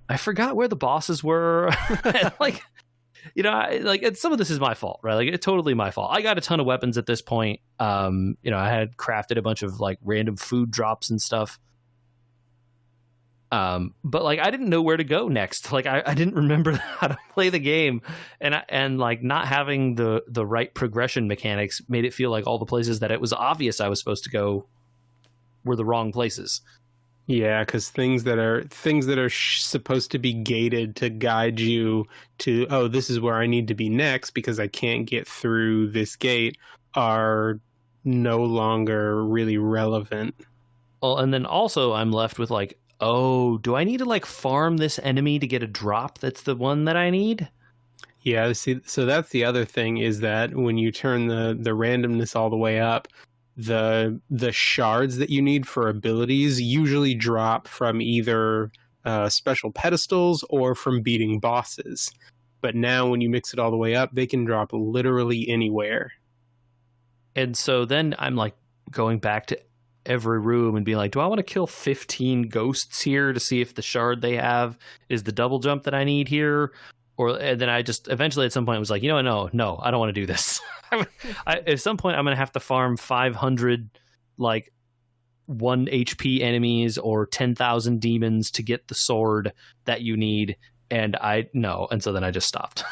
I forgot where the bosses were. Like, you know, some of this is my fault, right? Like, it's totally my fault. I got a ton of weapons at this point. You know, I had crafted a bunch of like random food drops and stuff. But like, I didn't know where to go next. Like, I didn't remember how to play the game, and like not having the right progression mechanics made it feel like all the places that it was obvious I was supposed to go were the wrong places.
Yeah, because things that are supposed to be gated to guide you to, oh, this is where I need to be next because I can't get through this gate, are no longer really relevant.
Well, and then also I'm left with like, oh, do I need to like farm this enemy to get a drop that's the one that I need?
Yeah, see, so that's the other thing, is that when you turn the randomness all the way up, the shards that you need for abilities usually drop from either special pedestals or from beating bosses. But now when you mix it all the way up, they can drop literally anywhere.
And so then I'm like going back to every room and being like, do I want to kill 15 ghosts here to see if the shard they have is the double jump that I need here? And then I just eventually at some point was like, you know, no, I don't want to do this. At some point I'm going to have to farm 500 like 1 HP enemies or 10,000 demons to get the sword that you need. And and so then I just stopped.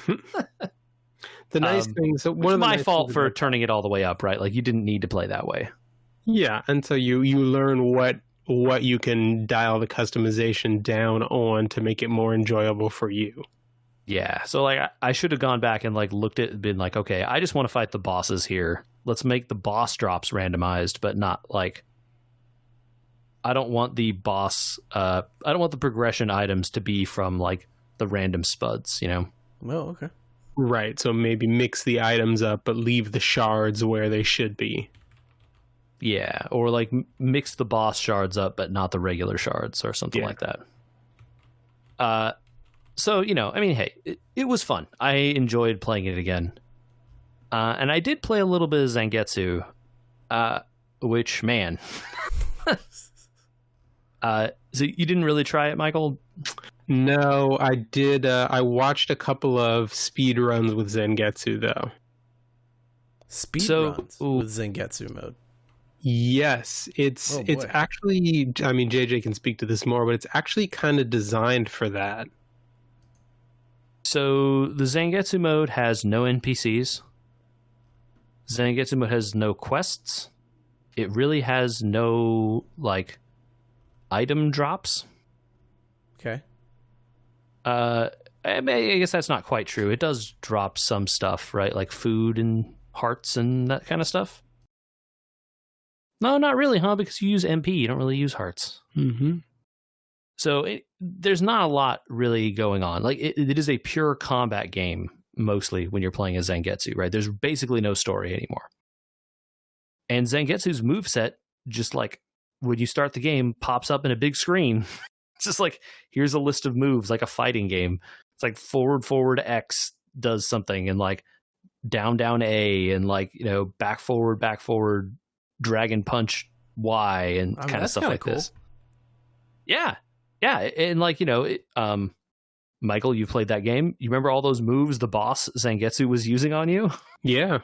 The nice thing, so one of the
my
nice
fault for turning it all the way up, right? Like, you didn't need to play that way.
Yeah, and so you learn what you can dial the customization down on to make it more enjoyable for you.
Yeah, so like I should have gone back and like looked at it and been like, okay, I just want to fight the bosses here. Let's make the boss drops randomized, but not like, I don't want the boss. I don't want the progression items to be from like the random spuds, you know?
Oh, okay.
Right, so maybe mix the items up, but leave the shards where they should be.
Yeah, or like mix the boss shards up, but not the regular shards or something like that. So, you know, I mean, hey, it was fun. I enjoyed playing it again. And I did play a little bit of Zangetsu. which, man. So you didn't really try it, Michael?
No, I did. I watched a couple of speed runs with Zangetsu, though.
Speed runs with Zangetsu mode.
Yes, it's actually. I mean, JJ can speak to this more, but it's actually kind of designed for that.
So the Zangetsu mode has no NPCs. Zangetsu mode has no quests. It really has no like item drops.
Okay.
I guess that's not quite true. It does drop some stuff, right? Like food and hearts and that kind of stuff. No, not really, huh? Because you use MP, you don't really use hearts.
Mm-hmm.
So there's not a lot really going on. Like it is a pure combat game mostly when you're playing as Zangetsu, right? There's basically no story anymore. And Zangetsu's moveset, just like when you start the game, pops up in a big screen. It's just like, here's a list of moves, like a fighting game. It's like forward X does something, and like down A, and like, you know, back forward, dragon punch Y, and kind of stuff like cool. This. Yeah. And like, you know, Michael, you played that game. You remember all those moves the boss Zangetsu was using on you?
Yeah.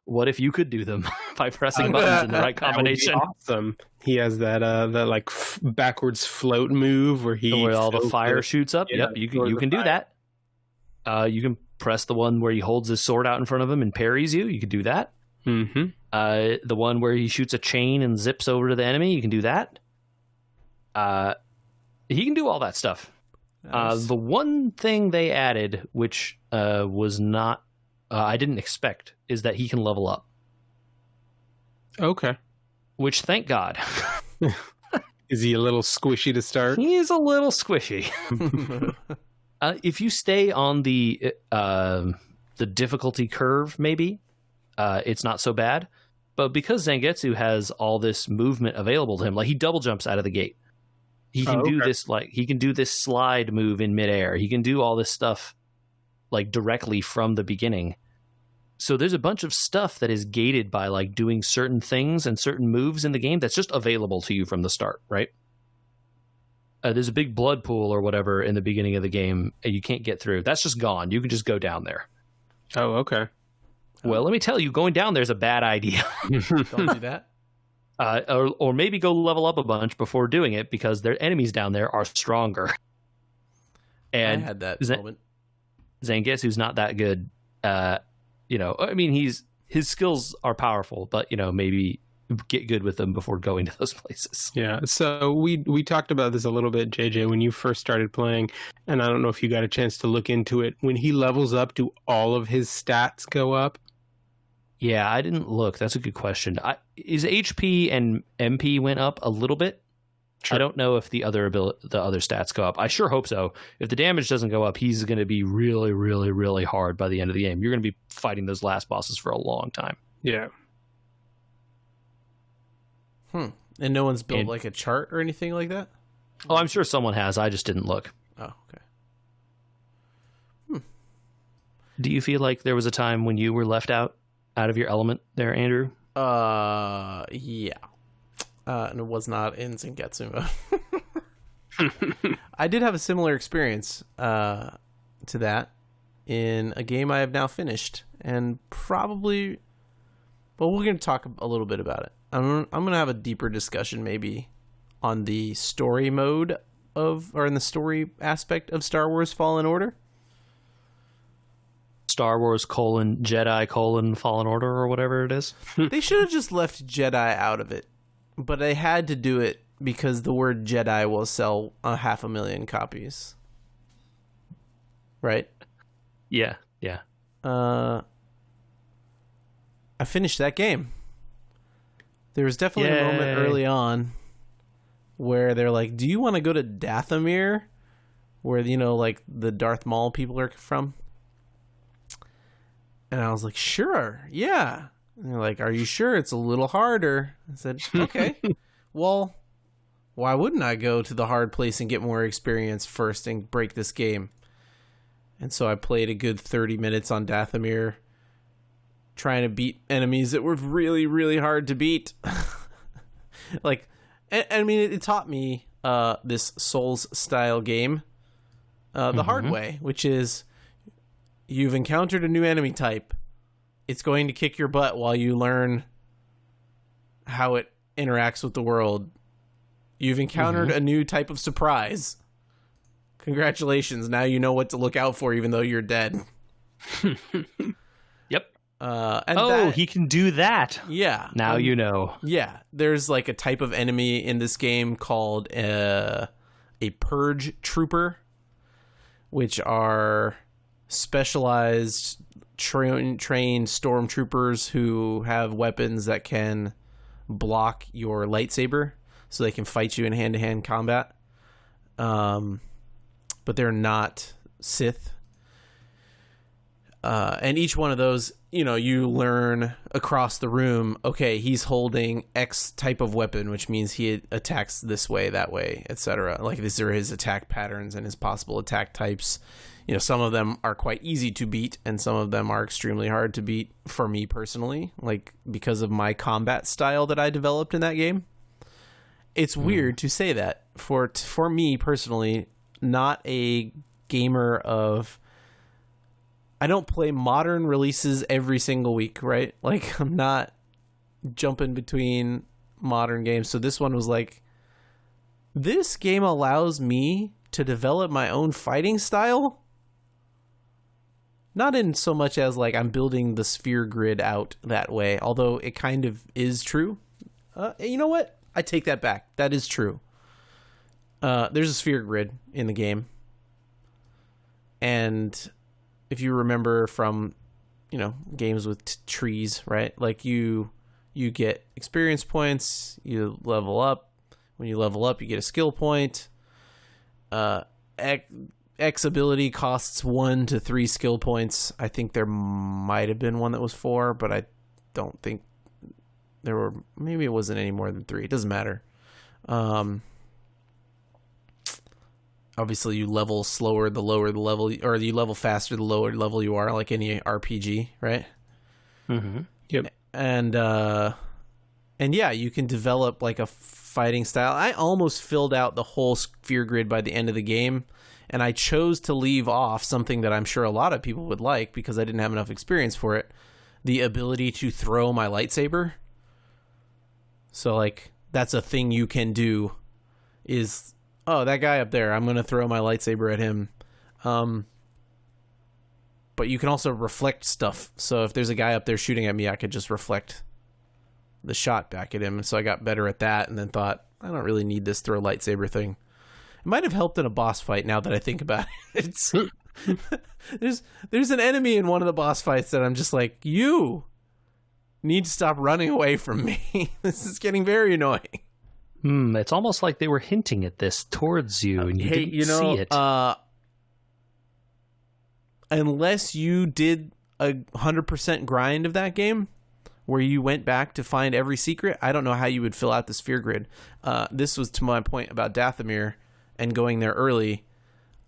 What if you could do them by pressing buttons in the right combination?
That would be awesome. He has that like backwards float move where
all the fire shoots up. Yeah, yep, you can do that. You can press the one where he holds his sword out in front of him and parries you. You can do that.
Mm-hmm.
The one where he shoots a chain and zips over to the enemy. You can do that. He can do all that stuff. Nice. The one thing they added, which was not, I didn't expect, is that he can level up.
Okay.
Which, thank God.
Is he a little squishy to start?
He is a little squishy. If you stay on the difficulty curve, maybe, it's not so bad. But because Zangetsu has all this movement available to him, like he double jumps out of the gate. He can do this, like he can do this slide move in midair. He can do all this stuff like directly from the beginning. So there's a bunch of stuff that is gated by like doing certain things and certain moves in the game that's just available to you from the start, right? There's a big blood pool or whatever in the beginning of the game and you can't get through. That's just gone. You can just go down there.
Oh, okay.
Well, let me tell you, going down there is a bad idea.
Don't do that.
Or maybe go level up a bunch before doing it because their enemies down there are stronger. And
I had that moment.
Zangetsu's not that good. You know, I mean, his skills are powerful, but you know, maybe get good with them before going to those places.
Yeah. So we talked about this a little bit, JJ, when you first started playing, and I don't know if you got a chance to look into it. When he levels up, do all of his stats go up?
Yeah, I didn't look. That's a good question. His HP and MP went up a little bit. Sure. I don't know if the other stats go up. I sure hope so. If the damage doesn't go up, he's going to be really, really, really hard by the end of the game. You're going to be fighting those last bosses for a long time.
Yeah.
And no one's built like a chart or anything like that?
Oh, I'm sure someone has. I just didn't look.
Oh, okay.
Do you feel like there was a time when you were left out of your element there, Andrew?
Yeah. And it was not in Zangetsu mode. I did have a similar experience to that in a game I have now finished, and probably, well, we're going to talk a little bit about it. I'm going to have a deeper discussion maybe on the story mode or in the story aspect of Star Wars Fallen Order.
Star Wars Jedi Fallen Order or whatever it is.
They should have just left Jedi out of it, but they had to do it because the word Jedi will sell 500,000 copies. Right?
Yeah.
I finished that game. There was definitely a moment early on where they're like, do you want to go to Dathomir? Where, you know, like the Darth Maul people are from? And I was like, sure, yeah. And they're like, are you sure? It's a little harder. I said, okay. Well, why wouldn't I go to the hard place and get more experience first and break this game? And so I played a good 30 minutes on Dathomir, trying to beat enemies that were really, really hard to beat. Like, I mean, it taught me this Souls-style game the hard way, which is you've encountered a new enemy type. It's going to kick your butt while you learn how it interacts with the world. You've encountered a new type of surprise. Congratulations, now you know what to look out for even though you're dead.
Yep.
And
he can do that.
Yeah.
Now you know.
Yeah. There's like a type of enemy in this game called a Purge Trooper, which are specialized trained stormtroopers who have weapons that can block your lightsaber, so they can fight you in hand-to-hand combat. But they're not Sith. And each one of those, you learn across the room, okay, he's holding X type of weapon, which means he attacks this way, that way, etc. Like, these are his attack patterns and his possible attack types. Some of them are quite easy to beat, and some of them are extremely hard to beat for me personally, like, because of my combat style that I developed in that game. It's weird to say that. For me personally, not a gamer of... I don't play modern releases every single week, right? Like, I'm not jumping between modern games. So this one was like, this game allows me to develop my own fighting style? Not in so much as, like, I'm building the sphere grid out that way, although it kind of is true. You know what? I take that back. That is true. There's a sphere grid in the game. And if you remember from, games with trees, right? Like, you get experience points, you level up. When you level up, you get a skill point. X ability costs 1 to 3 skill points. I think there might have been one that was 4, but I don't think there were. Maybe it wasn't any more than 3. It doesn't matter. Obviously, you level slower the lower the level, or you level faster the lower level you are, like any RPG, right?
Yep.
And yeah, you can develop like a fighting style. I almost filled out the whole sphere grid by the end of the game, and I chose to leave off something that I'm sure a lot of people would like because I didn't have enough experience for it: the ability to throw my lightsaber. So, like, that's a thing you can do. Is, oh, that guy up there, I'm going to throw my lightsaber at him. But you can also reflect stuff. So if there's a guy up there shooting at me, I could just reflect the shot back at him. And so I got better at that, and then thought, I don't really need this throw lightsaber thing. It might have helped in a boss fight now that I think about it. There's an enemy in one of the boss fights that I'm just like, you need to stop running away from me. This is getting very annoying.
It's almost like they were hinting at this towards you, and you didn't see it.
Unless you did a 100% grind of that game, where you went back to find every secret, I don't know how you would fill out the sphere grid. This was to my point about Dathomir and going there early.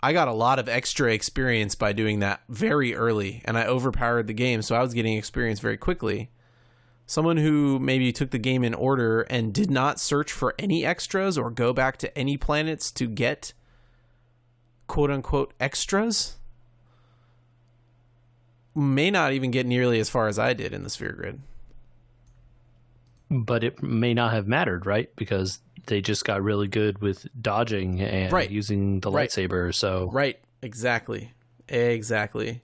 I got a lot of extra experience by doing that very early, and I overpowered the game, so I was getting experience very quickly. Someone who maybe took the game in order and did not search for any extras or go back to any planets to get quote-unquote extras may not even get nearly as far as I did in the sphere grid.
But it may not have mattered, right? Because they just got really good with dodging and using the lightsaber. So
right, exactly. Later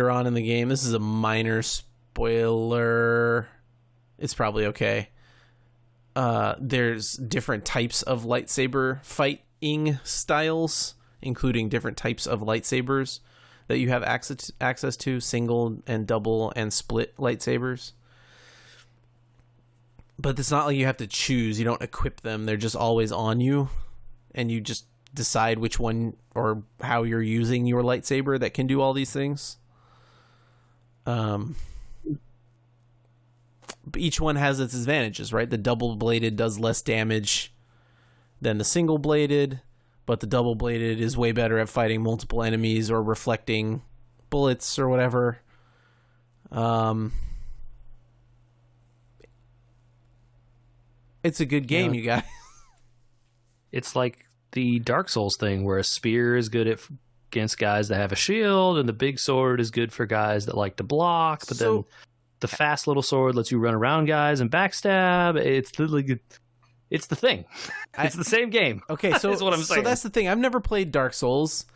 on in the game, this is a minor spoiler. It's probably okay. There's different types of lightsaber fighting styles, including different types of lightsabers that you have access to, single and double and split lightsabers. But it's not like you have to choose. You don't equip them. They're just always on you, and you just decide which one or how you're using your lightsaber that can do all these things. Each one has its advantages, right? The double-bladed does less damage than the single-bladed, but the double-bladed is way better at fighting multiple enemies or reflecting bullets or whatever. It's a good game, you guys.
It's like the Dark Souls thing where a spear is good against guys that have a shield, and the big sword is good for guys that like to block, but then the fast little sword lets you run around guys and backstab. It's literally... It's the thing. It's the same game.
Okay, so
that's what I'm saying.
So that's the thing. I've never played Dark Souls.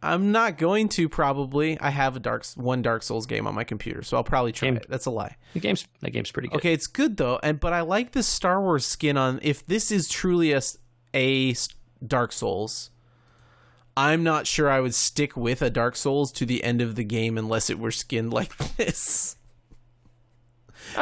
I'm not going to probably. I have one Dark Souls game on my computer, so I'll probably try it. That's a lie.
That game's pretty good.
Okay, it's good though, but I like this Star Wars skin on. If this is truly a Dark Souls, I'm not sure I would stick with a Dark Souls to the end of the game unless it were skinned like this.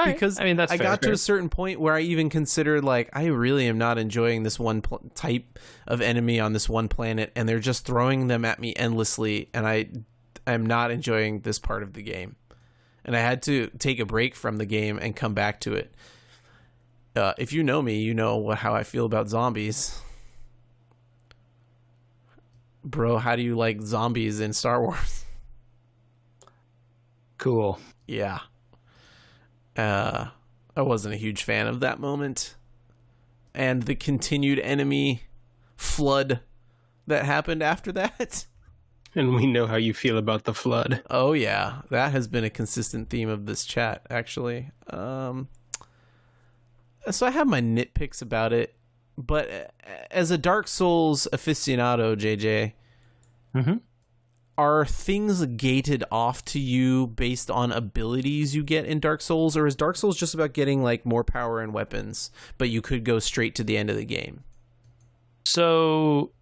Because I mean, I got to a certain point where I even considered, like, I really am not enjoying this one type of enemy on this one planet, and they're just throwing them at me endlessly, and I'm not enjoying this part of the game. And I had to take a break from the game and come back to it. If you know me, you know how I feel about zombies. Bro, how do you like zombies in Star Wars?
Cool.
Yeah. I wasn't a huge fan of that moment. And the continued enemy flood that happened after that.
And we know how you feel about the flood.
Oh, yeah. That has been a consistent theme of this chat, actually. So I have my nitpicks about it. But as a Dark Souls aficionado, JJ, are things gated off to you based on abilities you get in Dark Souls, or is Dark Souls just about getting like more power and weapons, but you could go straight to the end of the game?
So,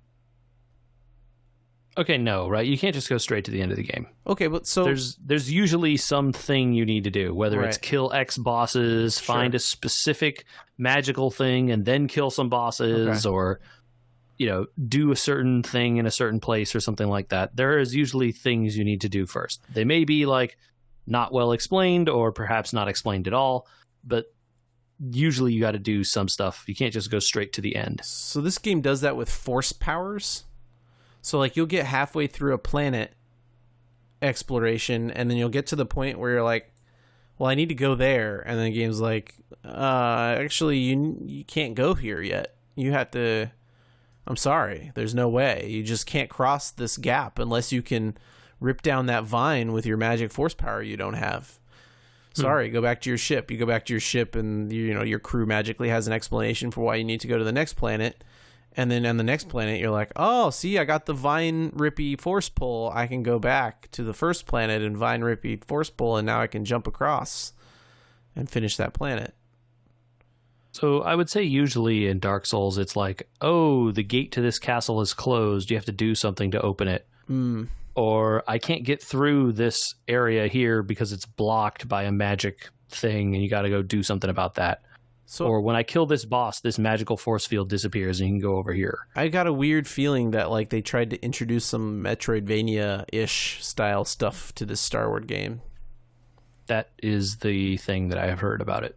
okay, no, right? You can't just go straight to the end of the game.
Okay, but so
there's usually something you need to do, whether it's kill X bosses, find a specific magical thing, and then kill some bosses, or do a certain thing in a certain place or something like that. There is usually things you need to do first. They may be like not well explained or perhaps not explained at all, but usually you got to do some stuff. You can't just go straight to the end.
So this game does that with force powers. So like you'll get halfway through a planet exploration and then you'll get to the point where you're like, well, I need to go there. And then the game's like, actually you can't go here yet. You have to... I'm sorry, there's no way. You just can't cross this gap unless you can rip down that vine with your magic force power you don't have. Sorry, go back to your ship. You go back to your ship and your crew magically has an explanation for why you need to go to the next planet. And then on the next planet, you're like, oh, see, I got the vine rippy force pull. I can go back to the first planet and vine rippy force pull, and now I can jump across and finish that planet.
So I would say usually in Dark Souls, it's like, oh, the gate to this castle is closed. You have to do something to open it. Or I can't get through this area here because it's blocked by a magic thing and you got to go do something about that. Or when I kill this boss, this magical force field disappears and you can go over here.
I got a weird feeling that like they tried to introduce some Metroidvania-ish style stuff to this Star Wars game.
That is the thing that I have heard about it.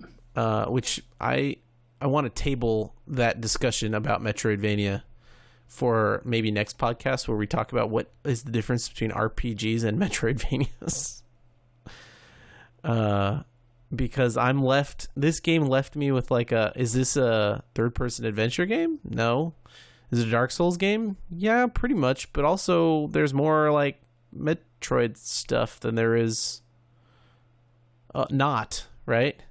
Which I want to table that discussion about Metroidvania for maybe next podcast where we talk about what is the difference between RPGs and Metroidvanias. Because this game left me with like is this a third-person adventure game? No. Is it a Dark Souls game? Yeah, pretty much. But also there's more like Metroid stuff than there is not, right?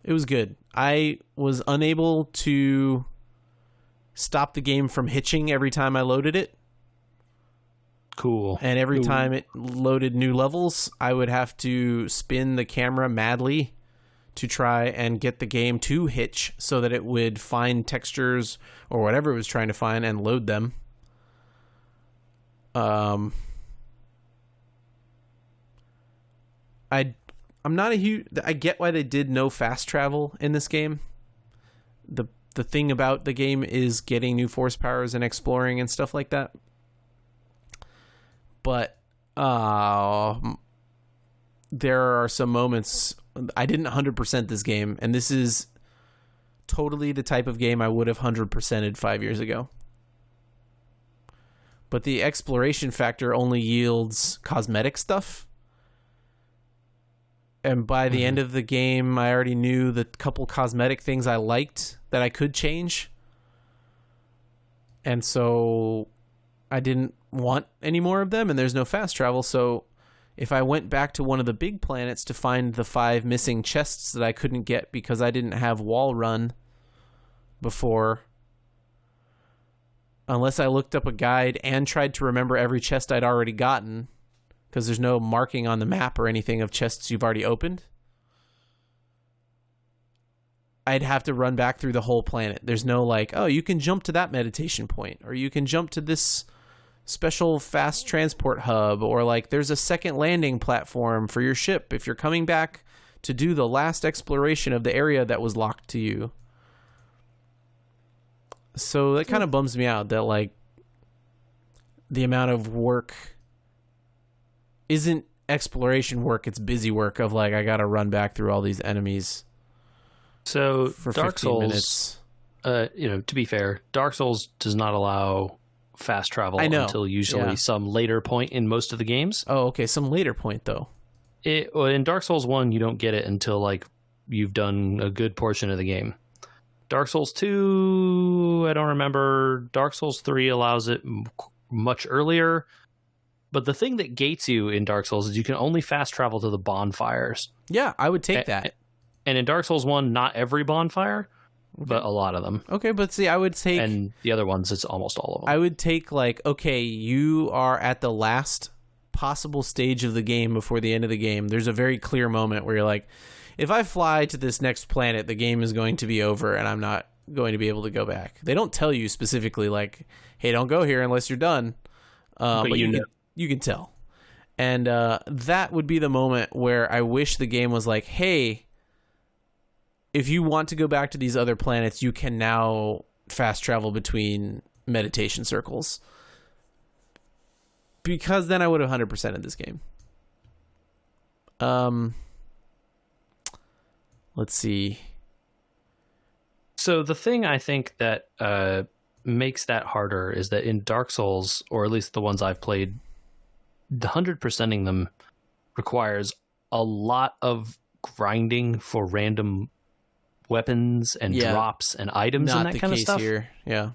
It was good. I was unable to stop the game from hitching every time I loaded it.
Cool.
And every time it loaded new levels, I would have to spin the camera madly to try and get the game to hitch so that it would find textures or whatever it was trying to find and load them. I'm not a huge... I get why they did no fast travel in this game. The thing about the game is getting new force powers and exploring and stuff like that. But there are some moments... I didn't 100% this game, and this is totally the type of game I would have 100%ed 5 years ago. But the exploration factor only yields cosmetic stuff. And by the end of the game, I already knew the couple cosmetic things I liked that I could change. And so I didn't want any more of them, and there's no fast travel. So if I went back to one of the big planets to find the 5 missing chests that I couldn't get because I didn't have wall run before, unless I looked up a guide and tried to remember every chest I'd already gotten, because there's no marking on the map or anything of chests you've already opened, I'd have to run back through the whole planet. There's no like, oh, you can jump to that meditation point, or you can jump to this special fast transport hub, or like there's a second landing platform for your ship if you're coming back to do the last exploration of the area that was locked to you. So that kind of bums me out that like the amount of work isn't exploration work, it's busy work of like I gotta run back through all these enemies.
So
for
Dark
15
Souls,
minutes.
To be fair, Dark Souls does not allow fast travel until usually some later point in most of the games.
Oh, okay, some later point though.
In Dark Souls 1, you don't get it until like you've done a good portion of the game. Dark Souls 2, I don't remember. Dark Souls 3 allows it much earlier. But the thing that gates you in Dark Souls is you can only fast travel to the bonfires.
Yeah, I would take that.
And in Dark Souls 1, not every bonfire, but a lot of them.
Okay, but see, I would take...
And the other ones, it's almost all of them.
I would take, like, okay, you are at the last possible stage of the game before the end of the game. There's a very clear moment where you're like, if I fly to this next planet, the game is going to be over and I'm not going to be able to go back. They don't tell you specifically, like, hey, don't go here unless you're done. But you can tell. And that would be the moment where I wish the game was like, hey, if you want to go back to these other planets, you can now fast travel between meditation circles. Because then I would have 100%ed this game. Let's see.
So the thing I think that makes that harder is that in Dark Souls, or at least the ones I've played, the 100%ing them requires a lot of grinding for random weapons and drops and items and that kind of stuff.
Here. Yeah.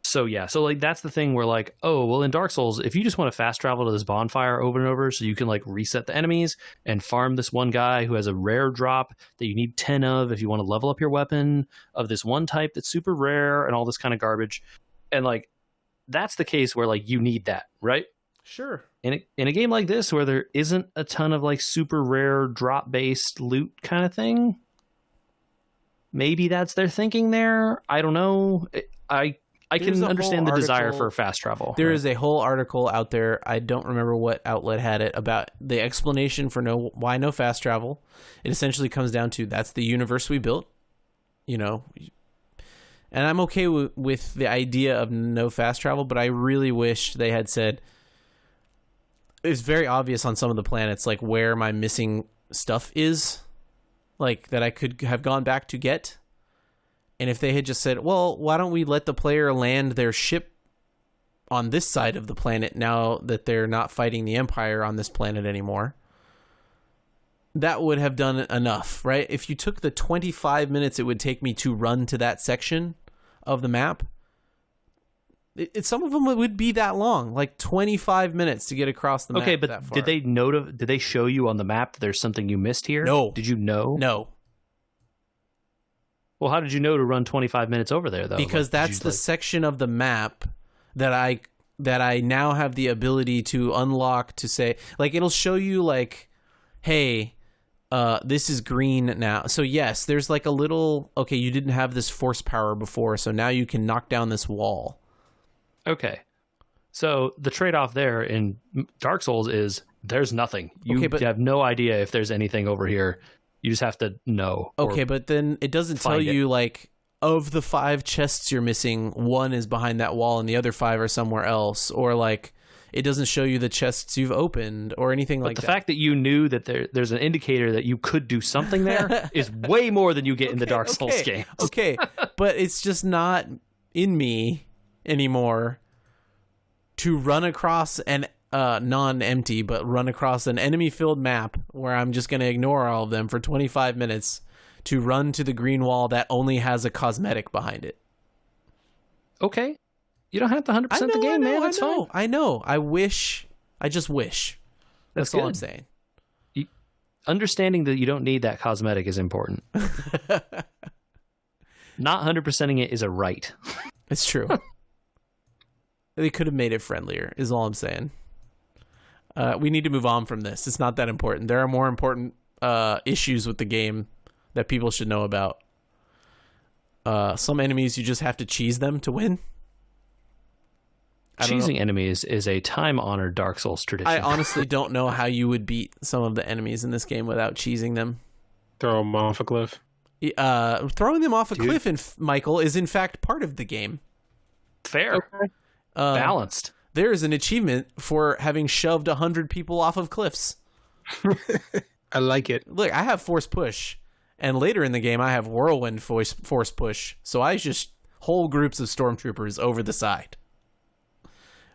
So like that's the thing where like, oh, well in Dark Souls, if you just want to fast travel to this bonfire over and over so you can like reset the enemies and farm this one guy who has a rare drop that you need 10 of if you want to level up your weapon of this one type that's super rare and all this kind of garbage. And like that's the case where like you need that, right?
Sure.
In a game like this where there isn't a ton of like super rare drop based loot kind of thing, maybe that's their thinking there. I don't know. I can understand the desire for fast travel.
There is a whole article out there. I don't remember what outlet had it about the explanation for why no fast travel. It essentially comes down to that's the universe we built, you know. And I'm okay with the idea of no fast travel, but I really wish they had said it's very obvious on some of the planets like where my missing stuff is, like that I could have gone back to get. And if they had just said, well, why don't we let the player land their ship on this side of the planet now that they're not fighting the Empire on this planet anymore, that would have done enough, right? If you took the 25 minutes it would take me to run to that section of the map, some of them would be that long, like 25 minutes to get across the map.
Okay, but
that far.
did they show you on the map that there's something you missed here?
No.
Did you know?
No.
Well, how did you know to run 25 minutes over there, though?
Because that's the section of the map that I now have the ability to unlock to say, like, it'll show you, like, hey, this is green now. So, yes, there's, like, a little, okay, you didn't have this force power before, so now you can knock down this wall.
Okay. So, the trade-off there in Dark Souls is there's nothing. You have no idea if there's anything over here. You just have to know.
Okay, but then it doesn't tell you, like, of the 5 chests you're missing, 1 is behind that wall and the other 5 are somewhere else. Or, like, it doesn't show you the chests you've opened or anything like that.
But the fact that you knew that there's an indicator that you could do something there is way more than you get in the Dark Souls games.
Okay, but it's just not in me anymore to run across an non-empty, but run across an enemy-filled map where I'm just going to ignore all of them for 25 minutes to run to the green wall that only has a cosmetic behind it.
Okay. You don't have to 100% the game, man. It's fine.
I know. I just wish. That's all I'm saying.
Understanding that you don't need that cosmetic is important. Not 100%ing it is a right.
It's true. They could have made it friendlier, is all I'm saying. We need to move on from this. It's not that important. There are more important issues with the game that people should know about. Some enemies, you just have to cheese them to win.
Cheesing enemies is a time-honored Dark Souls tradition.
I honestly don't know how you would beat some of the enemies in this game without cheesing them.
Throw them off a cliff.
Throwing them off a cliff, Michael, is in fact part of the game.
Fair. Okay. Balanced.
There is an achievement for having shoved 100 people off of cliffs.
I like it.
Look, I have force push, and later in the game I have whirlwind force push, so I just whole groups of stormtroopers over the side.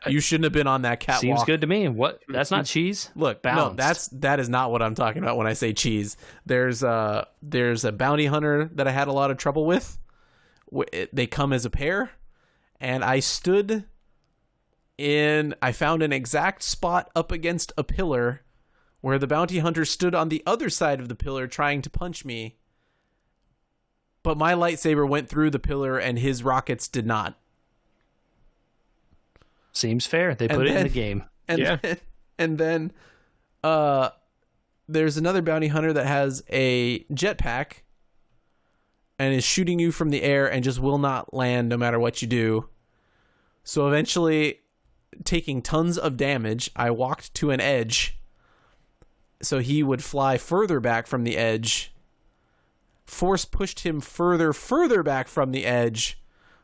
You shouldn't have been on that catwalk.
Seems good to me. What? That's not cheese?
Look,
balanced.
No, that is not what I'm talking about when I say cheese. There's a bounty hunter that I had a lot of trouble with. They come as a pair, and I found an exact spot up against a pillar where the bounty hunter stood on the other side of the pillar trying to punch me. But my lightsaber went through the pillar and his rockets did not.
Seems fair. They put it in the game.
And then there's another bounty hunter that has a jetpack and is shooting you from the air and just will not land no matter what you do. So eventually, taking tons of damage, I walked to an edge so he would fly further back from the edge. Force pushed him further back from the edge,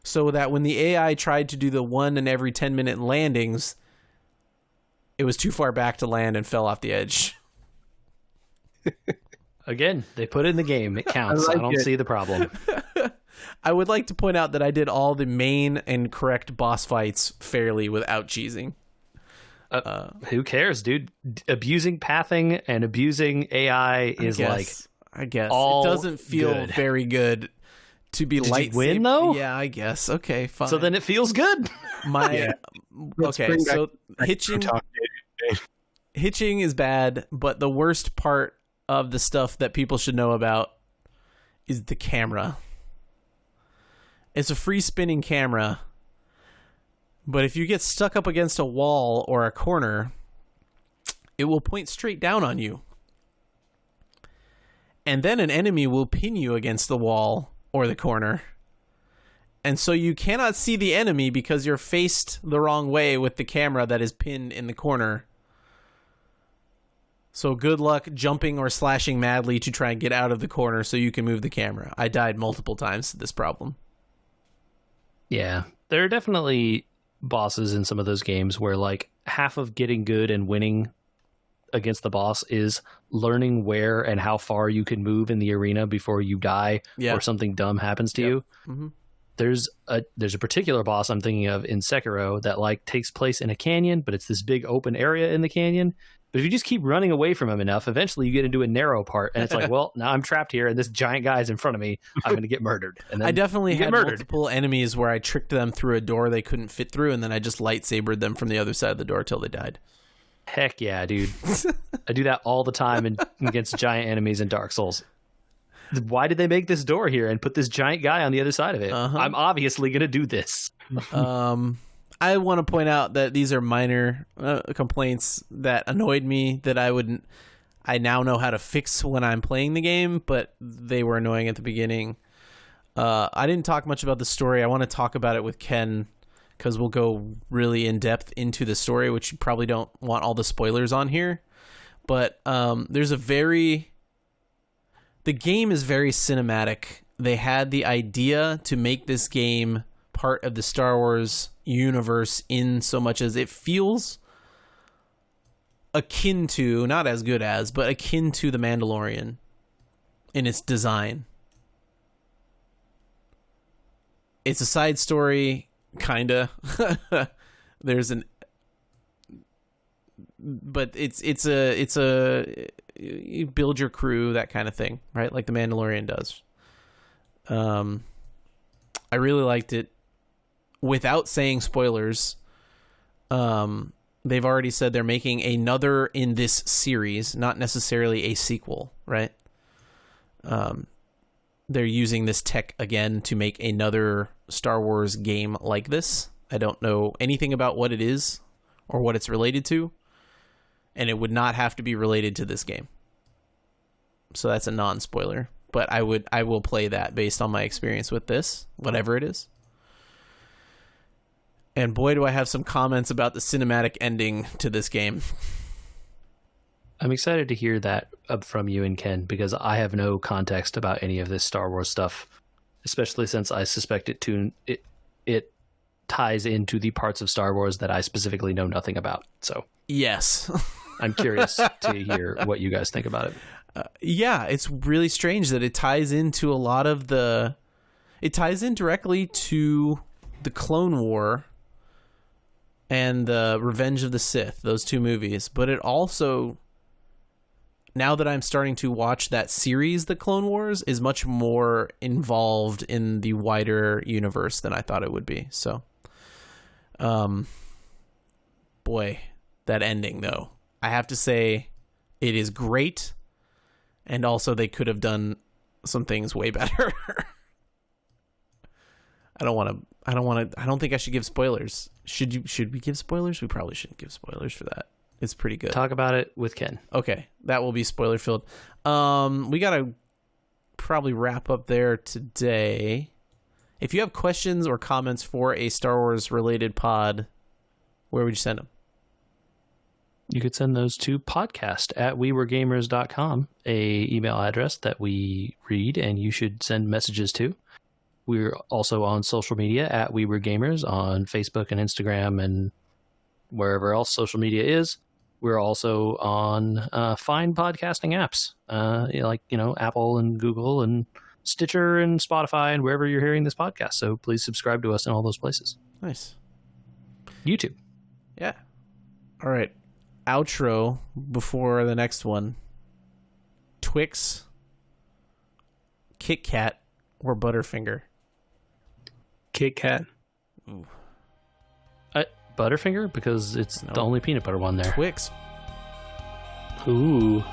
so that when the AI tried to do the 1 in every 10-minute landings, it was too far back to land and fell off the edge.
Again, they put it in the game. It counts. I don't see the problem.
I would like to point out that I did all the main and correct boss fights fairly without cheesing.
Who cares, dude? Abusing pathing and abusing AI is
I guess. It doesn't feel very good. To be light.
Did you win though?
Yeah, I guess. Okay, fine.
So then it feels good.
Okay, so hitching is bad, but the worst part of the stuff that people should know about is the camera. It's a free spinning camera, but if you get stuck up against a wall or a corner, it will point straight down on you. And then an enemy will pin you against the wall or the corner. And so you cannot see the enemy because you're faced the wrong way with the camera that is pinned in the corner. So good luck jumping or slashing madly to try and get out of the corner so you can move the camera. I died multiple times to this problem.
Yeah, there are definitely bosses in some of those games where like half of getting good and winning against the boss is learning where and how far you can move in the arena before you die or something dumb happens to you. Mm-hmm. There's a particular boss I'm thinking of in Sekiro that like takes place in a canyon, but it's this big open area in the canyon. But if you just keep running away from him enough, eventually you get into a narrow part, and it's like, well, now I'm trapped here, and this giant guy is in front of me. I'm going to get murdered. And then
I definitely had multiple enemies where I tricked them through a door they couldn't fit through, and then I just lightsabered them from the other side of the door till they died.
Heck yeah, dude. I do that all the time against giant enemies in Dark Souls. Why did they make this door here and put this giant guy on the other side of it? I'm obviously going to do this.
I want to point out that these are minor complaints that annoyed me that I now know how to fix when I'm playing the game, but they were annoying at the beginning. I didn't talk much about the story. I want to talk about it with Ken because we'll go really in depth into the story, which you probably don't want all the spoilers on here. But the game is very cinematic. They had the idea to make this game part of the Star Wars universe in so much as it feels akin to, not as good as, but akin to The Mandalorian in its design. It's a side story, kinda. There's but it's a you build your crew, that kind of thing, right? Like the Mandalorian does. I really liked it. Without saying spoilers, they've already said they're making another in this series, not necessarily a sequel, right? They're using this tech again to make another Star Wars game like this. I don't know anything about what it is or what it's related to, and it would not have to be related to this game. So that's a non-spoiler, but I will play that based on my experience with this, whatever it is. And boy, do I have some comments about the cinematic ending to this game.
I'm excited to hear that from you and Ken, because I have no context about any of this Star Wars stuff, especially since I suspect it ties into the parts of Star Wars that I specifically know nothing about. So
yes,
I'm curious to hear what you guys think about it.
Yeah, it's really strange that it ties into a lot of the... It ties in directly to the Clone War and the Revenge of the Sith, those two movies. But it also, now that I'm starting to watch that series, The Clone Wars, is much more involved in the wider universe than I thought it would be. So, boy, that ending, though. I have to say, it is great. And also, they could have done some things way better. I don't think I should give spoilers. Should we give spoilers? We probably shouldn't give spoilers for that. It's pretty good.
Talk about it with Ken.
Okay, that will be spoiler filled. We gotta probably wrap up there today. If you have questions or comments for a Star Wars related pod, where would you send them?
You could send those to podcast@weweregamers.com, a email address that we read and you should send messages to. We're also on social media at We Were Gamers on Facebook and Instagram and wherever else social media is. We're also on fine podcasting apps, like Apple and Google and Stitcher and Spotify and wherever you're hearing this podcast. So please subscribe to us in all those places.
Nice.
YouTube.
Yeah. All right. Outro before the next one. Twix, Kit Kat, or Butterfinger?
Kit Kat.
Ooh.
Butterfinger, because it's the only peanut butter one there.
Twix.
Ooh.